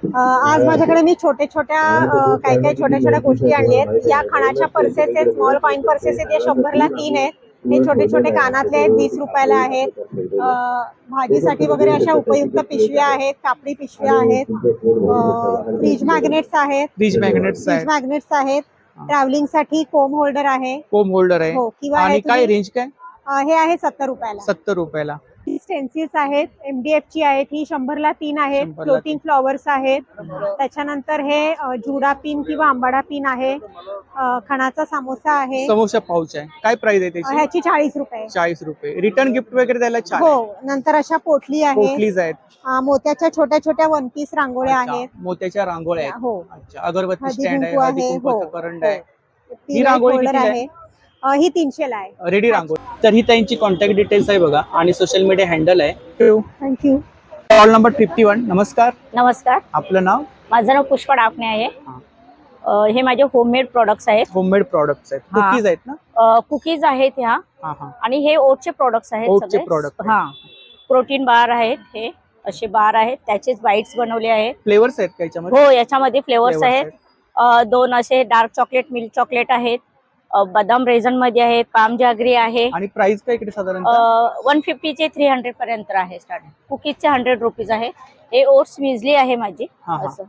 आज माझ्याकडे मी छोट्या छोट्या गोष्टी आणली आहेत. या खणाच्या पर्सेस आहेत, स्मॉल कॉइन पर्सेस आहेत. या 100ला 3 आहेत. हे छोटे छोटे कानातले आहेत, 20 रुपयाला आहेत. भाजीसाठी वगैरे अशा उपयुक्त पिशव्या आहेत, कापडी पिशव्या आहेत. फ्रीज मॅग्नेट्स आहेत. फ्रीज मॅग्नेट्स आहेत. ट्रॅव्हलिंग साठी कोम होल्डर आहे. कोम होल्डर आहे. हो, किंवा आणि काय रेंज काय? हे आहे 70 रुपयाला. 70 रुपयाला. स्टेन्सिल्स आहेत, MDF ची आहेत. ही 100ला 3 आहेत. फ्लोटिंग फ्लॉवर्स आहेत. त्याच्यानंतर हे जुडा पिन किंवा आंबाडा पिन आहे. खणाचा समोसा आहे. समोसा पाऊच आहे. काय प्राइस आहे त्याची? ह्याची 40 रुपये. 40 रुपये. रिटर्न गिफ्ट वगैरे द्यायला छान. हो. नंतर अशा पोटली आहे. पोटलीज आहेत. मोत्याच्या छोट्या छोट्या 1 पीस रांगोळ्या आहेत. मोत्याच्या रांगोळ्या आहेत. हो. अच्छा. अगरबत्ती हळदी स्टँड आहे. कुंकू हळदी आहे. कुंकवाचा हो. करंड आहे. ही ती रांगोळी होल्डर कितीला आहे. ही 300 ला आहे. रेडी रांगोळी. तर ही त्यांची कॉन्टॅक्ट डिटेल्स आहे बघा आणि सोशल मीडिया हँडल आहे. थँक्यू. Stall number 51. नमस्कार. नमस्कार. आपलं नाव? माझं नाव पुष्पा डाफणे आहे. हे माझे होममेड प्रोडक्ट्स आहेत. होममेड प्रोडक्ट्स आहेत. हा. कुकीज आहेत ना? कुकीज आहेत ह्या. हा हा. आणि हे ओटचे प्रोडक्ट्स आहेत. ओटचे सगळे. product आहेत. हा. प्रोटीन बार आहेत. हे असे बार आहेत. त्याचेच बाईट्स बनवले आहेत. फ्लेवर्स आहेत का याच्यामध्ये? हो, याच्यामध्ये फ्लेवर्स Flavors आहेत. 2 असे डार्क चॉकलेट, मिल्क चॉकलेट आहेत. बदाम रेझन मध्ये आहेत. पाम जागरी आहे. आणि प्राइस काय इकडे साधारण? 150 चे 300 पर्यंत आहे स्टार्टिंग. कुकीजचे 100 रुपीज आहे. हे ओट्स मिजली आहे माझी. हा, हा. असं.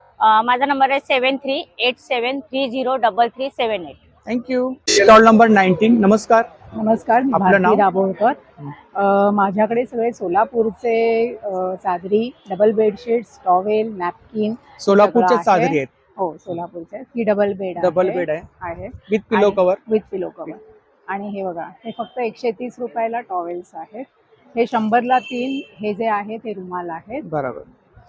माझा नंबर आहे 7387303378. थँक्यू. Stall number 19. नमस्कार. नमस्कार. मी आपलं नाव? भारती दाभोळकर. माझ्याकडे सगळे सोलापूरचे चादरी, डबल बेडशीट्स, टॉवेल, नॅपकिन. सोलापूरच्या चादरी आहेत. हो, सोलापूरचे. ही डबल बेड डबल बेड आहे. With pillow cover. With pillow cover. आणि हे बघा, हे फक्त 130 रुपयाला टॉवेल्स आहेत. हे 100ला 3. हे जे आहे ते रुमाल आहेत. बरोबर.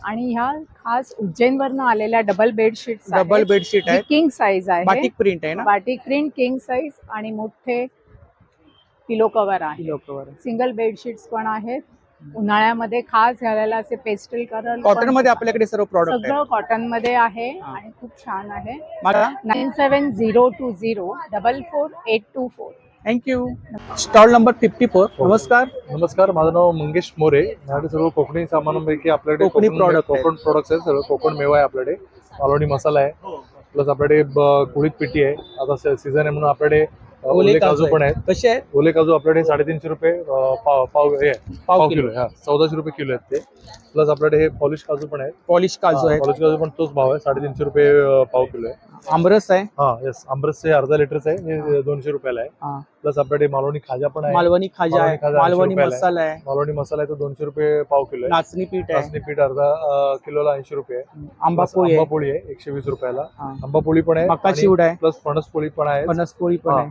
आणि ह्या खास उज्जैनवरनं आलेल्या डबल बेडशीट्स. डबल बेडशीट आहे. किंग साईज आहे. बाटिक प्रिंट आहे ना? बाटिक प्रिंट, किंग साईज आणि मोठे पिलो कव्हर आहे. पिलो कव्हर. सिंगल बेडशीट्स पण आहेत. उन्हाळ्यामध्ये खास घालायला असे पेस्टल कलर. कॉटन मध्ये आपल्याकडे सर्व प्रॉडक्ट सगळं कॉटन मध्ये आहे आणि खूप छान आहे. माझा 9702044824. थँक्यू. Stall number 54. नमस्कार. नमस्कार. माझं नाव मंगेश मोरे. माझ्याकडे सर्व कोकणी सामानांपैकी आपल्याकडे कोकणी product कोकण प्रोडक्ट्स आहेत. सर्व कोकण मेवा आहे आपल्याकडे. मालवणी मसाला आहे. प्लस आपल्याकडे कुळीत पिठी आहे. आता सीझन आहे म्हणून आपल्याकडे ओले काजू पण आहेत. कसे आहेत? ओले काजू आपल्याकडे 350 रुपये पाव किलो आहे. हा, 1400 रुपये किलो आहेत ते. प्लस आपल्याकडे हे पॉलिश काजू पण आहेत. पॉलिश काजू आहे. पॉलिश काजू पण तोच भाव आहे. 350 रुपये पाव किलो आहे. आमरस आहे. हा, येस. आमरसचे अर्धा लिटरचं आहे. हे 200 रुपयाला आहे. प्लस आपल्याकडे मालवणी खाजा पण आहे. मालवणी खाजा आहे. मालवणी मसाला आहे. मालवणी मसाला आहे तो 200 रुपये पाव किलो आहे. नाचणी पीठ आहे. नाचणी पीठ अर्धा किलोला 80 रुपये आहे. आंबापोळी आहे. आंबापोळी आहे 120 रुपयाला. आंबापोळी पण आहे. मका चिवडा आहे. प्लस फणसपोळी पण आहे. फणसपोळी पण आहे.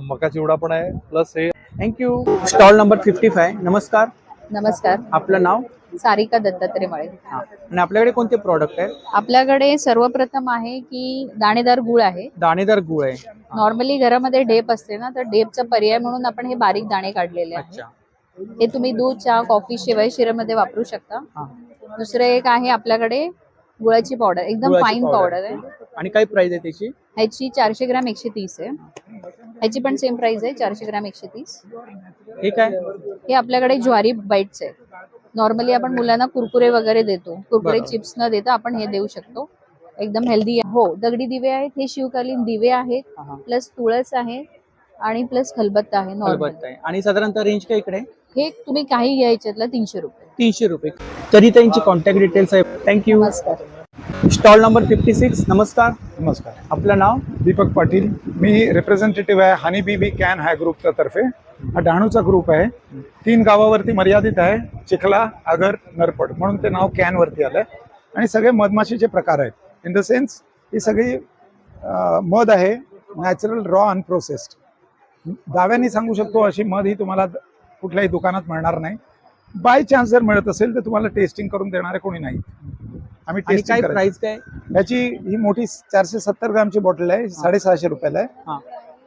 मका चिवडा पण आहे. प्लस हे. थँक्यू. Stall number 55. नमस्कार. नमस्कार. आपलं नाव? सारिका दत्तात्रय माळे. आणि आपल्याकडे कोणते प्रॉडक्ट आहेत? आपल्याकडे सर्वप्रथम आहे की दाणेदार गुळ आहे. दाणेदार गुळ आहे. नॉर्मली घरामध्ये डेप असते ना, तर डेपचा पर्याय म्हणून आपण हे बारीक दाणे काढलेले आहे. हे तुम्ही दूध, चहा, कॉफी शिवाय शिऱ्यामध्ये वापरू शकता. दुसरं एक आहे आपल्याकडे गुळाची पावडर, एकदम फाईन पावडर आहे. आणि काय प्राइस आहे त्याची? ह्याची 400 ग्रॅम 130 आहे. ह्याची पण सेम प्राइस आहे, 400 ग्रॅम 130. हे काय? हे आपल्याकडे ज्वारी बाईट्स आहे. नॉर्मली आपण मुलांना कुरकुरे वगैरे देतो. कुरकुरे चिप्स न देता आपण हे देऊ शकतो. एकदम हेल्दी आहे. हो, दगडी दिवे आहेत. हे शिवकालीन दिवे आहेत. प्लस तुळस आहे आणि प्लस खलबत्ता आहे. नॉर्मल. आणि साधारणतः रेंज काय इकडे? हे तुम्ही काही घ्यायच्यातलं 300 रुपये. 300 रुपये. तरी त्यांची कॉन्टॅक्ट डिटेल्स आहे. थँक्यू. नमस्कार. Stall number 56. नमस्कार. नमस्कार. आपलं नाव? दीपक पाटील. मी रिप्रेझेंटेटिव्ह आहे हनी बीबी कॅन ह्या ग्रुपच्या तर्फे. हा डहाणूचा ग्रुप आहे. 3 गावावरती मर्यादित आहे. चिखला, आगर, नरपड म्हणून ते नाव कॅन वरती आलंय. आणि सगळे मधमाशीचे प्रकार आहेत. इन द सेन्स ही सगळी मध आहे नॅचरल, रॉ, अनप्रोसेस्ड. दाव्याने सांगू शकतो अशी मध ही तुम्हाला कुठल्याही दुकानात मिळणार नाही. बाय चान्स जर मिळत असेल तर तुम्हाला टेस्टिंग करून देणारे कोणी नाही. आम्ही काय टेस्टिंग प्राइस काय? याची ही मोठी 470 ग्रामची बॉटल आहे. 650 रुपयाला आहे.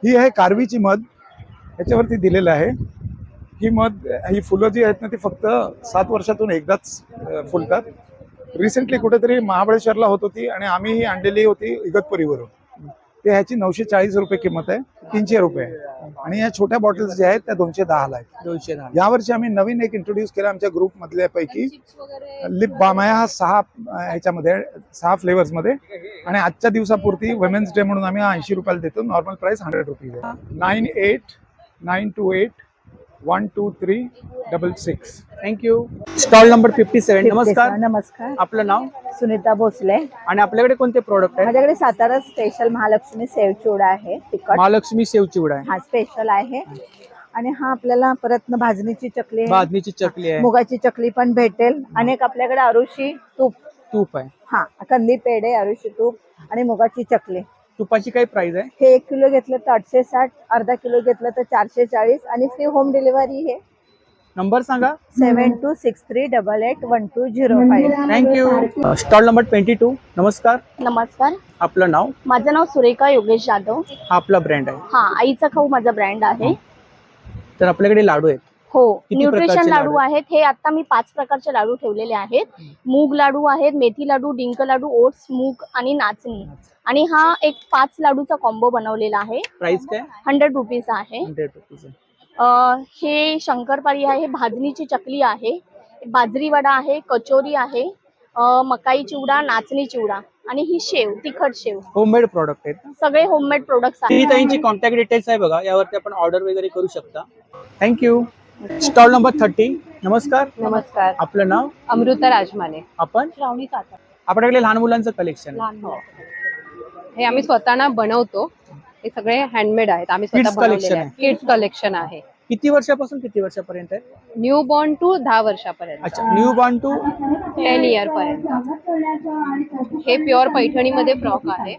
ही आहे कारवीची मध. याच्यावरती दिलेलं आहे. ही मध, ही फुलं जी आहेत ना ती फक्त 7 वर्षातून एकदाच फुलतात. रिसेंटली कुठेतरी महाबळेश्वरला होत होती आणि आम्ही ही आणलेली होती इगतपुरीवरून. ते ह्याची 940 रुपये किंमत आहे, 300 रुपये आहे. आणि या छोट्या बॉटल्स ज्या आहेत त्या 210 ला आहेत. 210. यावर्षी आम्ही नवीन एक इंट्रोड्यूस केला आमच्या ग्रुप मधल्या पैकी, लिप बाम आहे हा 6 ह्याच्यामध्ये 6 फ्लेवर्स मध्ये. आणि आजच्या दिवसापुरती वुमेन्स डे म्हणून आम्ही 80 रुपयाला देतो. नॉर्मल प्राइस 100 रुपीज आहे. 9892812366. थँक्यू. Stall number 57. नमस्कार. नमस्कार. आपलं नाव? सुनीता भोसले. आणि आपल्याकडे कोणते प्रोडक्ट आहेत? माझ्याकडे सातारा स्पेशल महालक्ष्मी सेव चिवडा आहे, तिखट महालक्ष्मी सेव चिवडा आहे. हा स्पेशल आहे. आणि हा आपल्याला परत भाजणीची चकली आहे, भाजणीची चकली आहे, मुगाची चकली पण भेटेल. अनेक आपल्याकडे अरुशी तूप आहे, हा कंदी पेढे, अरुशी तूप आणि मुगाची चकली. तुपाची काय प्राइस आहे? हे 1 किलो घेतलं तर 860, अर्धा किलो घेतलं तर 440 आणि फ्री होम डिलिव्हरी आहे. नंबर सांगा. 7263881205. थँक्यू. Stall number 22. नमस्कार. नमस्कार. आपलं नाव? माझं नाव सुरेखा योगेश जाधव. हा आपला ब्रँड आहे? हा, आईचा खाऊ माझा ब्रँड आहे. तर आपल्याकडे लाडू आहेत? हो, किती न्यूट्रिशन प्रकारचे लाडू लाडू आहेत. हे आता मी 5 प्रकारचे लाडू ठेवलेले आहेत. मूग लाडू आहेत, मेथी लाडू, डिंक लाडू, ओट्स, मूग आणि नाचणी. आणि हा एक 5 लाडूचा कॉम्बो बनवलेला आहे. प्राइस काय? 100 रुपीज आहे. 100 रुपीज आहे. हे शंकरपाळी आहे, भाजणीची चकली आहे, बाजरी वडा आहे, कचोरी आहे, मकाई चिवडा, नाचणी चिवडा आणि ही शेव, तिखट शेव. होममेड प्रोडक्ट आहेत. सगळे होममेड प्रोडक्ट्स ही आहेत. त्यांची कॉन्टॅक्ट डिटेल्स आहे बघा, यावरती आपण ऑर्डर वगैरे करू शकता. थँक्यू. Stall number 30. नमस्कार. नमस्कार. आपलं नाव? अमृता राजमाने. आपण? श्रावणी सातारा. आपल्याकडे लहान मुलांचं कलेक्शन आहे. हे आम्ही स्वतः बनवतो. हे सगळे हँडमेड आहेत, आम्ही स्वतः Kids collection बनवलेले आहे. आहेत. किड्स कलेक्शन आहे. किती वर्षापासून किती वर्षापर्यंत आहे? न्यू बॉर्न टू 10 वर्षापर्यंत. अच्छा, न्यू बॉर्न टू 10 इयर पर्यंत. हे प्युअर पैठणीमध्ये फ्रॉक आहे.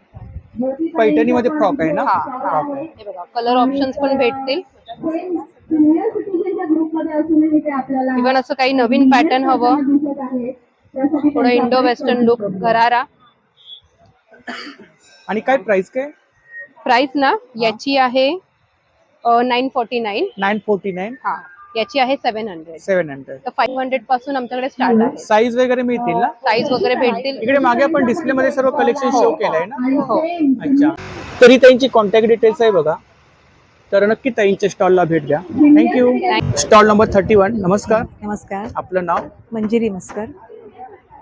पैठणीमध्ये फ्रॉक आहे ना? हा. फ्रॉक आहे. हे बघा, कलर ऑप्शन्स पण भेटतील. इव्हन असं काही नवीन पॅटर्न हवं, थोडं इंडो वेस्टर्न लुक, गरारा. आणि काय प्राइस काय? प्राइस ना याची आहे 949. 949. हा, याची आहे 700. 700. तर 500 पासून आमच्याकडे स्टार्ट आहे. साईज वगैरे मिळतील ना? साईज वगैरे भेटतील. इकडे मागे आपण डिस्प्ले मध्ये सर्व कलेक्शन शो केलंय ना? हो. अच्छा. तरी त्यांची कॉन्टॅक्ट डिटेल्स आहे बघा, तर नक्की ताईंच्या स्टॉलला भेट द्या. थँक्यू. Stall number 31. नमस्कार. नमस्कार. आपलं नाव? मंजिरी मस्कर.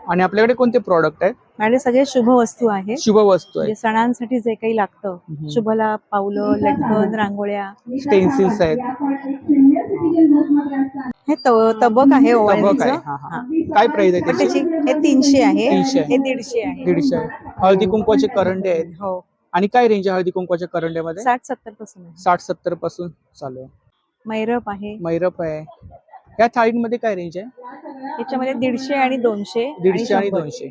आणि आपल्याकडे कोणते प्रोडक्ट आहेत? माझे सगळे शुभ वस्तू आहेत. शुभ वस्तू आहे. म्हणजे सणांसाठी जे काही लागतं, शुभला पावलं, लटकन, रांगोळ्या, स्टेन्सिल्स आहेत. हे तबक आहे तबक ओवाळणीचं. आहे. हा, हा. काय प्राइस आहे पण त्याची? त्याची हे 300 आहे, 300 आहे. हे 150 आहे. 150 आहे. हळदी कुंकवाचे करंडे आहेत. हो. आणि काय रेंज आहे हळदी कुंकवाच्या करंड्यामध्ये? 60-70 पासून आहे. 60-70 पासून चालू आहे. मैरप आहे. मैरप आहे. या थाळीमध्ये काय रेंज आहे? याच्यामध्ये 150 आणि 200. 150 आणि 200.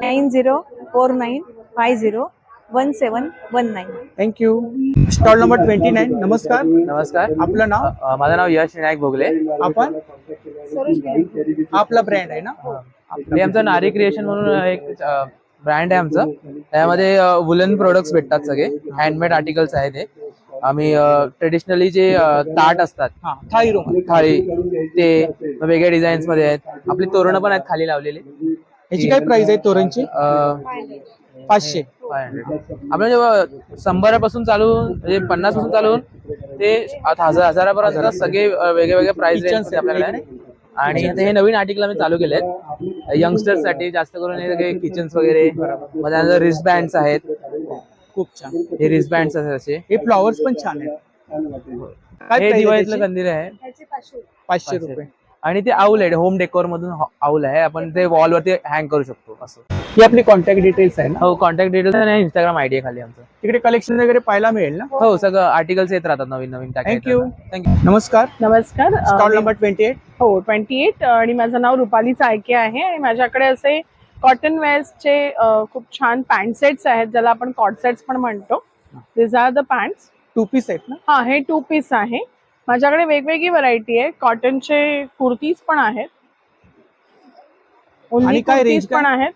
9049501719. थँक्यू. Stall number 29. नमस्कार. नमस्कार. आपलं नाव? माझं नाव यश विनायक भोगले. आपण? आपला ब्रँड आहे ना? हे आमचं नारी क्रिएशन म्हणून एक ब्रँड आहे आमचं. त्यामध्ये वुलन प्रोडक्ट्स भेटतात, सगळे हँडमेड आर्टिकल्स आहेत. हे आम्ही ट्रेडिशनली जे ताट असतात, थाळी, ते वेगळ्या डिझाईन्स मध्ये आहेत. आपली तोरणं पण आहेत खाली लावलेली. याची काय प्राइस आहे तोरणची? 500. आपल्या जेव्हा 100 पासून चालू, म्हणजे 50 पासून चालून ते 1000पर्यंत सगळे वेगवेगळे प्राइस रेंज आपल्याकडे. आणि हे नवीन आर्टिकल आम्ही चालू केले आहेत यंगस्टर्स साठी, जास्त करून हे सगळे किचन्स वगैरे. मग त्यानंतर रिस्ट बँड्स आहेत. खूप छान. हे रिस्ट बँड्स आहेत असे. हे फ्लॉवर्स पण छान आहेत. हे दिवाळीतलं कंदील आहे, 500 रुपये. आणि ते आऊल आहे, होम डेकोर मधून आऊल आहे. आपण ते वॉल वरती हँग करू शकतो असं. ही आपली कॉन्टॅक्ट डिटेल्स आहे ना? हो, कॉन्टॅक्ट डिटेल्स आणि इंस्टाग्राम आयडी आहे खाली आमचं. तिकडे कलेक्शन वगैरे पाहायला मिळेल ना? हो, सगळं आर्टिकल्स येत राहतात नवीन नवीन. थँक्यू. नमस्कार. नमस्कार. Stall number 28. हो, 28. आणि माझं नाव रुपाली चाळके आहे. आणि माझ्याकडे असे कॉटन वेअर्सचे खूप छान पॅन्ट सेट्स आहेत, ज्याला आपण कॉट सेट्स पण म्हणतो. दिस आर द पॅन्ट्स. 2 पीस आहेत ना? हा, हे 2 पीस आहे. माझ्याकडे वेगवेगळी व्हरायटी आहे. कॉटनचे कुर्तीज पण आहेत, आणि काय कुर्तीज रेंज पण आहेत.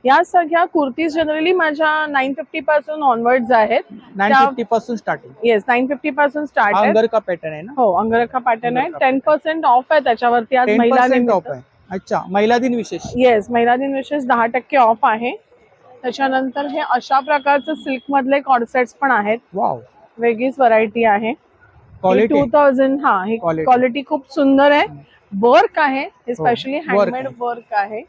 या सगळ्या कुर्तीज जनरली माझ्या 950 पासून ऑनवर्ड्स आहेत. 950 पासून स्टार्टिंग? येस, 950 पासून स्टार्ट आहे. अंगरखा पॅटर्न आहे ना? हो, अंगरखा पॅटर्न आहे. 10% ऑफ आहे त्याच्यावरती आज महिला 10% ऑफ आहे. अच्छा, महिला दिन विशेष. येस, महिला दिन विशेष 10% ऑफ आहे. त्याच्यानंतर हे अशा प्रकारचे सिल्क मधले कॉर्सेट्स पण आहेत. वाव, वेगळीच व्हरायटी आहे. क्वालिटी 2000. हा, ही Quality. क्वालिटी खूप सुंदर आहे. वर्क आहे, हे स्पेशली work हँडमेड आहे. वर्क आहे.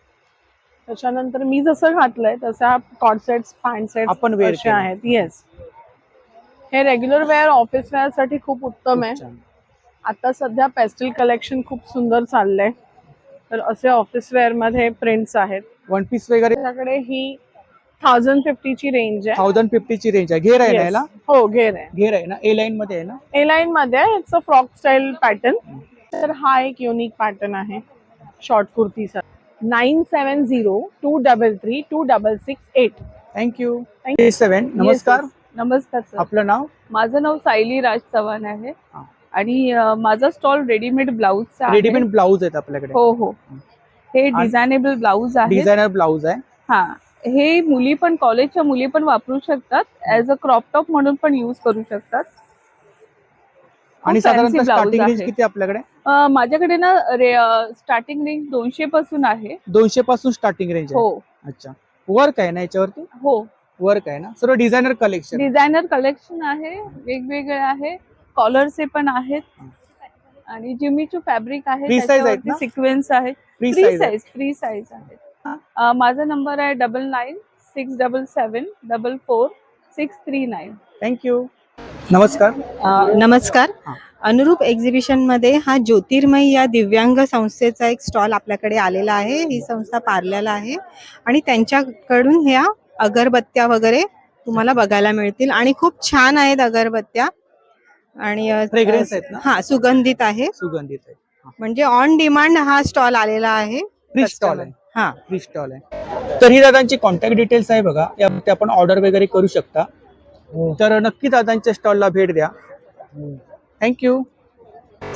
त्याच्यानंतर मी जसं घातलंय तसा कॉर्सेट्स, पॅन्ट सेट्स आपण wear असे केलं. आहेत. येस, हे रेग्युलर वेअर, ऑफिस वेअर साठी खूप उत्तम आहे. आता सध्या पेस्टल कलेक्शन खूप सुंदर चाललंय. तर असे ऑफिस वेअर मध्ये प्रिंट्स आहेत. वन पीस वगैरे त्याच्याकडे ही 1050 ची रेंज आहे. 1050 ची रेंज आहे. घेर आहे ना Yes. याला? हो, घेर आहे. घेर आहे ना, ए लाईन मध्ये आहे ना? ए लाईन मध्ये आहे. It's a frock style pattern. तर हा एक युनिक पॅटर्न आहे शॉर्ट कुर्तीचा. 9702332668. थँक्यू. 7 नमस्कार. नमस्कार सर. आपलं नाव? माझं नाव सायली राज चव्हाण आहे आणि माझा स्टॉल रेडीमेड ब्लाऊजचा आहे. रेडीमेड ब्लाऊज आहेत आपल्याकडे. हो हो, हे डिझायनेबल ब्लाऊज आहे. डिझायनर ब्लाऊज आहे. हा, हे मुली पण, कॉलेजच्या मुली पण वापरू शकतात. ऍज अ क्रॉप टॉप म्हणून पण यूज करू शकतात. आणि fancy साधारणतः blouse स्टार्टिंग रेंज आहे. किती आपल्याकडे? माझ्याकडे ना स्टार्टिंग रेंज 200 पासून आहे. 200 पासून स्टार्टिंग रेंज आहे. हो. अच्छा, वर्क आहे ना याच्यावरती? हो, वर्क आहे ना, सर्व डिझायनर कलेक्शन. डिझायनर कलेक्शन आहे, वेगवेगळे आहे. कॉलरचे पण आहेत आणि जिमीचू फॅब्रिक आहे, Free size आहेत ना? सिक्वेन्स आहे. Free फ्री size आहे. साईज, फ्री साईज आहे. माझा नंबर आहे 9967744639. थँक्यू. नमस्कार. नमस्कार. अनुरूप एक्झिबिशन मध्ये हा ज्योतिर्मय या दिव्यांग संस्थेचा एक स्टॉल आपल्याकडे आलेला आहे. ही संस्था पार्ल्याला आहे आणि त्यांच्याकडून ह्या अगरबत्त्या वगैरे तुम्हाला बघायला मिळतील आणि खूप छान आहेत अगरबत्त्या आणि Fragrance आहेत ना? हा, सुगंधित आहे. सुगंधित आहे. म्हणजे ऑन डिमांड हा स्टॉल आलेला आहे. फ्री स्टॉल आहे. हा, फ्री स्टॉल आहे. तर ही दादांची कॉन्टॅक्ट डिटेल्स आहे बघा, यावरती आपण ऑर्डर वगैरे करू शकता. तर नक्की दादांच्या स्टॉलला भेट द्या. थँक्यू.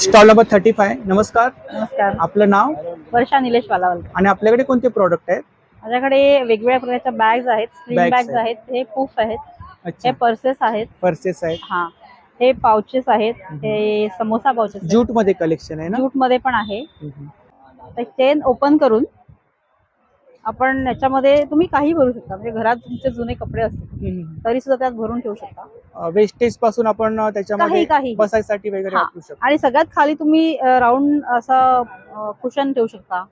Stall number 35. नमस्कार. नमस्कार. आपलं नाव? वर्षा निलेश वालावल. आणि आपल्याकडे कोणते प्रोडक्ट आहेत? माझ्याकडे वेगवेगळ्या प्रकारच्या बॅग्स आहेत, स्लिंग Bags बॅग्स आहेत. आहेत, हे पूफ आहेत, अच्छा. हे पर्सेस आहेत, पर्सेस आहेत. हा, हे पाउचेस आहेत, हे समोसा पाउचेस, जूट मध्ये कलेक्शन आहे ना? जूट मध्ये पण आहे. तर चेन ओपन करून आपण याच्यामध्ये तुम्ही काही भरू शकता. म्हणजे घरात तुमचे जुने कपडे असतील तरी सुद्धा त्यात भरून ठेवू शकता. वेस्टेज पासून आपण त्याच्यामध्ये काही. बसायसाठी वगैरे हा. वापरू शकतो. आणि सगळ्यात खाली तुम्ही राऊंड असं कुशन ठेवू शकता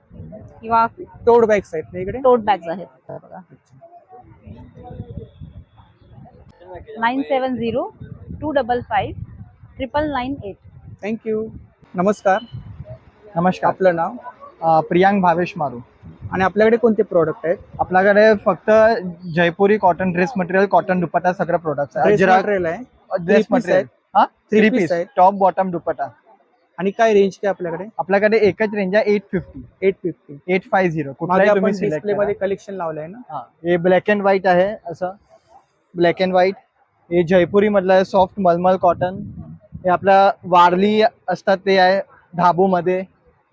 किंवा टोट बॅग्स आहेत ना इकडे? टोट बॅग्स आहेत. बघा, 9702559998. थँक्यू. नमस्कार. नमस्कार. आपलं नाव? प्रियांक भावेश मारू. आणि आपल्याकडे कोणते प्रोडक्ट आहेत? आपल्याकडे फक्त जयपुरी कॉटन ड्रेस मटेरियल, कॉटन दुपट्टा सगळं प्रोडक्ट आहे. ड्रेस मटेरियल आहे. ड्रेस मटेरियल, हा, 3 पीस आहे, टॉप बॉटम दुपट्टा. आणि काय रेंज काय आपल्याकडे? आपल्याकडे एकच रेंज आहे 850. 850 कुठलाही तुम्ही सिलेक्ट डिस्प्ले मध्ये कलेक्शन लावलंय ना? हे ब्लॅक अँड व्हाईट आहे, असं ब्लॅक अँड व्हाईट. हे जयपुरी मधलं आहे, सॉफ्ट मलमल कॉटन. हे आपला वारली असतात ते आहे धाबू मध्ये.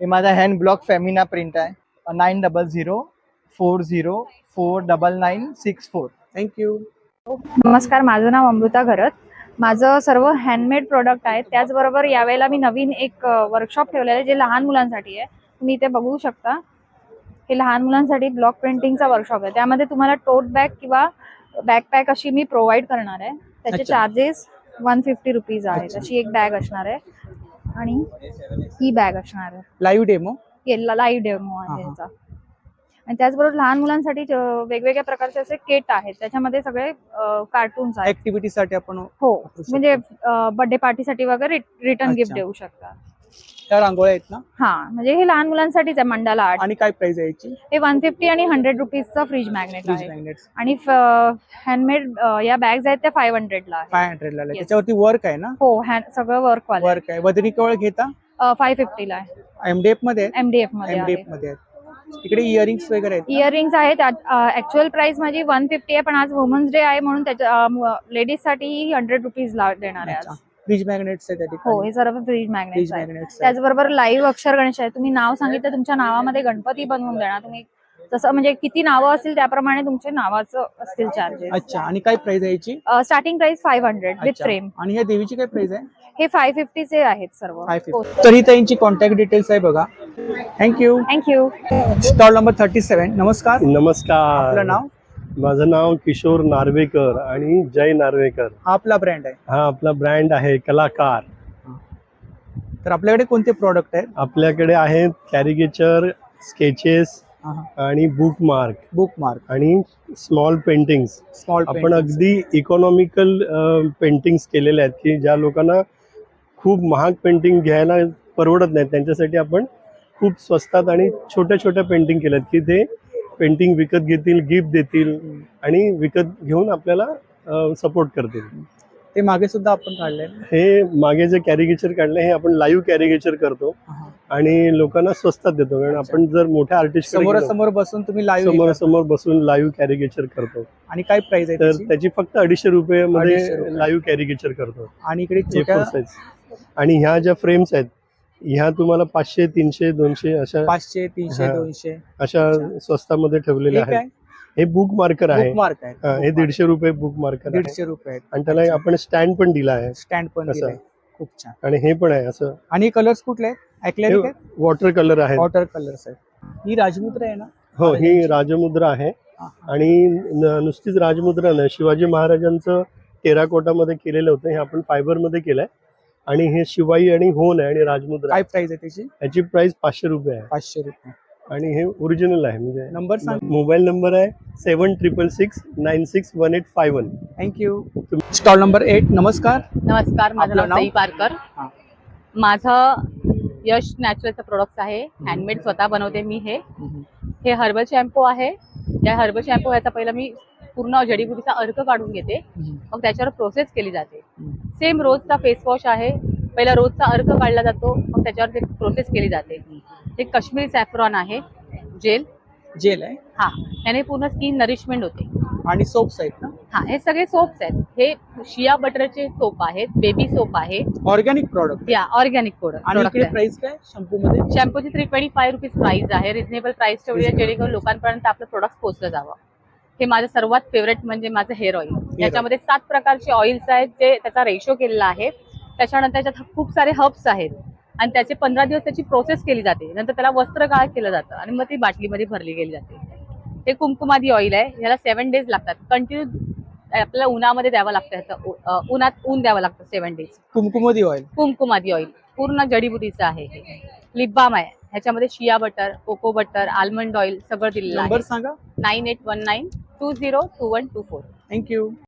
हे माझा हँड ब्लॉक फेमिना प्रिंट आहे. 9004049964. थँक्यू. नमस्कार, माझं नाव अमृता घरत. माझं सर्व हँडमेड प्रोडक्ट आहे. त्याचबरोबर यावेळेला मी नवीन एक वर्कशॉप ठेवलेलं आहे जे लहान मुलांसाठी आहे. तुम्ही इथे बघू शकता, हे लहान मुलांसाठी ब्लॉक प्रिंटिंगचा वर्कशॉप आहे. त्यामध्ये तुम्हाला टोट बॅग किंवा बॅकपॅक अशी मी प्रोव्हाइड करणार आहे. त्याचे चार्जेस 150 रुपीज आहेत. अशी एक बॅग असणार आहे आणि ही बॅग असणार आहे. Live demo? लाईव्ह डेमो आहे याचा. आणि त्याचबरोबर लहान मुलांसाठी वेगवेगळ्या प्रकारचे असे किट आहेत. त्याच्यामध्ये सगळे कार्टून्स आहेत. ऍक्टिव्हिटीसाठी आपण हो, म्हणजे बर्थडे पार्टीसाठी वगैरे रिटर्न गिफ्ट देऊ शकता. त्या रांगोळ्या आहेत ना? हा, म्हणजे हे लहान मुलांसाठीच आहे. Mandala art. आणि काय प्राइस आहे याची? हे 150 आणि 100 रुपीजचा फ्रीज मॅग्नेट आहे. आणि हँडमेड या बॅग्स आहेत त्या 500 ला आहे. 500 ला. त्याच्यावरती वर्क आहे ना? हो, सगळं वर्क वाले. वर्क आहे. वजनी केवळ घेता? 550 ला आहे. एमडीएफ मध्ये? एमडीएफ मध्ये. एमडीएफ मध्ये आहेत. इकडे इयरिंग्स वगैरे आहेत? इयरिंग्स आहेत. ऍक्च्युअल प्राइस माझी 150 आहे, पण आज वुमन्स डे आहे म्हणून त्याच्या लेडीज साठी 100 रुपीज देणार आहे आज. फ्रीज मॅग्नेट्स आहे त्या ठिकाणी? हो, हे सर्व फ्रीज मॅग्नेट्स आहेत. त्याचबरोबर लाईव्ह अक्षर गणेश आहे. तुम्ही नाव सांगितलं तुमच्या नावामध्ये गणपती बनवून देणार. तुम्ही जसं म्हणजे किती नावं असतील त्याप्रमाणे तुमचे नावाचं असतील चार्जेस. अच्छा. आणि काय प्राइस आहे याची? Starting price 500 with frame. आणि ह्या देवीची काय प्राइस आहे? हे 550 चे आहेत सर्व. 550. तर ही त्यांची कॉन्टॅक्ट डिटेल्स आहे बघा. थँक्यू. थँक्यू. Stall number 37. नमस्कार. नमस्कार. आपलं नाव? माझं नाव किशोर नार्वेकर आणि जय नार्वेकर. हा आपला ब्रँड आहे. हा आपला ब्रँड आहे कलाकार. तर आपल्याकडे कोणते प्रॉडक्ट आहेत? आपल्याकडे आहेत कॅरिकेचर, स्केचेस आणि बुकमार्क आणि स्मॉल पेंटिंग्स. आपण अगदी इकॉनॉमिकल पेंटिंग्स केलेले आहेत की ज्या लोकांना खूप महाग पेंटिंग घ्यायला परवडत नाही त्यांच्यासाठी आपण खूप स्वस्तात आणि छोट्या छोट्या पेंटिंग केल्यात की ते पेंटिंग विकत घेतील, गिफ्ट देतील आणि विकत घेऊन आपल्याला सपोर्ट करतील. ते मागे सुद्धा आपण काढले. हे मागे जे कॅरिकेचर काढले हे आपण लाईव्ह कॅरिकेचर करतो आणि लोकांना स्वस्तात देतो. कारण आपण जर मोठ्या आर्टिस्ट समोरासमोर बसून तुम्ही लाईव्ह समोरासमोर बसून लाईव्ह कॅरिकेचर करतो. आणि काय प्राइस आहे तर त्याची? त्याची फक्त 250 रुपयामध्ये 250 रुपये. लाईव्ह कॅरिकेचर करतो. आणि इकडे A4 छोट्या size. आणि ह्या ज्या फ्रेम्स आहेत ह्या तुम्हाला 500, 300, 200 अशा 500, 300, हा, 200 अशा स्वस्तामध्ये ठेवलेले हे काय? आहेत. हे बुक मार्कर आहे. बुकमार्क आहे. हा, हे 150 रुपये बुक मार्कर 150 रुपये आहेत. आणि त्याला आपण स्टँड पण दिला आहे. स्टँड पण असं. दिलाय. खूप छान. आणि हे पण आहे असं. आणि कलर्स कुठले आहेत? ॲक्रेलिक आहेत? वॉटर कलर आहे. वॉटर कलर्स आहेत. ही राजमुद्रा आहे ना? हो, ही राजमुद्रा आहे. आणि नुसतीच राजमुद्रा नाही, शिवाजी महाराजांचं टेराकोटामध्ये केलेलं होतं, हे आपण फायबरमध्ये केलंय. आणि हे शिवाई आणि होन आहे आणि राजमुद्रा. काय प्राइस आहे त्याची? याची प्राइस 500 रुपये आहे. 500 रुपये. आणि हे ओरिजिनल आहे. म्हणजे नंबर सांग. मोबाईल नंबर आहे 7666961851. थँक्यू. Stall number 8. नमस्कार. नमस्कार. माझं आपलं नाव सई पारकर. माझं यश नॅचरलचं प्रोडक्ट्स आहे. हँडमेड स्वतः बनवते मी. हे हर्बल शॅम्पू आहे. या हर्बल शॅम्पू ह्याचा पहिला मी पूर्ण जडीबुटीचा अर्क काढून घेते, मग त्याच्यावर प्रोसेस केली जाते. सेम रोजचा फेस वॉश आहे. पहिला रोजचा अर्क काढला जातो, मग त्याच्यावर ते प्रोसेस केली जाते. हे काश्मीरी सॅफ्रॉन आहे. जेल आहे. हा, याने पूर्ण स्किन नरिशमेंट होते. आणि सोप्स आहेत ना? हा, हे सगळे सोप्स आहेत. हे शिया बटरचे सोप आहेत. बेबी सोप आहे. Organic product. या ऑर्गॅनिक प्रोडक्ट. आणि इकडे प्राइस काय शॅम्पू मध्ये? शॅम्पूची 325 रुपीज प्राइस आहे. रिजनेबल प्राइस ठेवली आहे जेणेकरून लोकांपर्यंत आपलं प्रोडक्ट पोहोचलं जावं. हे माझं सर्वात फेवरेट म्हणजे माझं हेअर ऑइल. याच्यामध्ये 7 प्रकारचे ऑइल्स आहेत जे त्याचा रेशो केलेला आहे. त्याच्यानंतर त्याच्यात खूप सारे हर्ब्स आहेत आणि त्याचे 15 दिवस त्याची प्रोसेस केली जाते. नंतर त्याला वस्त्रगाळ केलं जातं आणि मग ती बाटलीमध्ये भरली गेली जाते. हे कुमकुमादी ऑइल आहे. याला 7 डेज लागतात. कंटिन्यू आपल्याला उन्हामध्ये द्यावं लागतं. ह्याचं उन्हात ऊन द्यावं लागतं 7 days. Kumkumadi oil. Kumkumadi oil पूर्ण जडीबुटीचं आहे. हे लिप बाम आहे. ह्याच्यामध्ये shea butter, cocoa butter, almond oil सगळं दिलेलं आहे. नंबर सांगा. 9819202124. थँक्यू.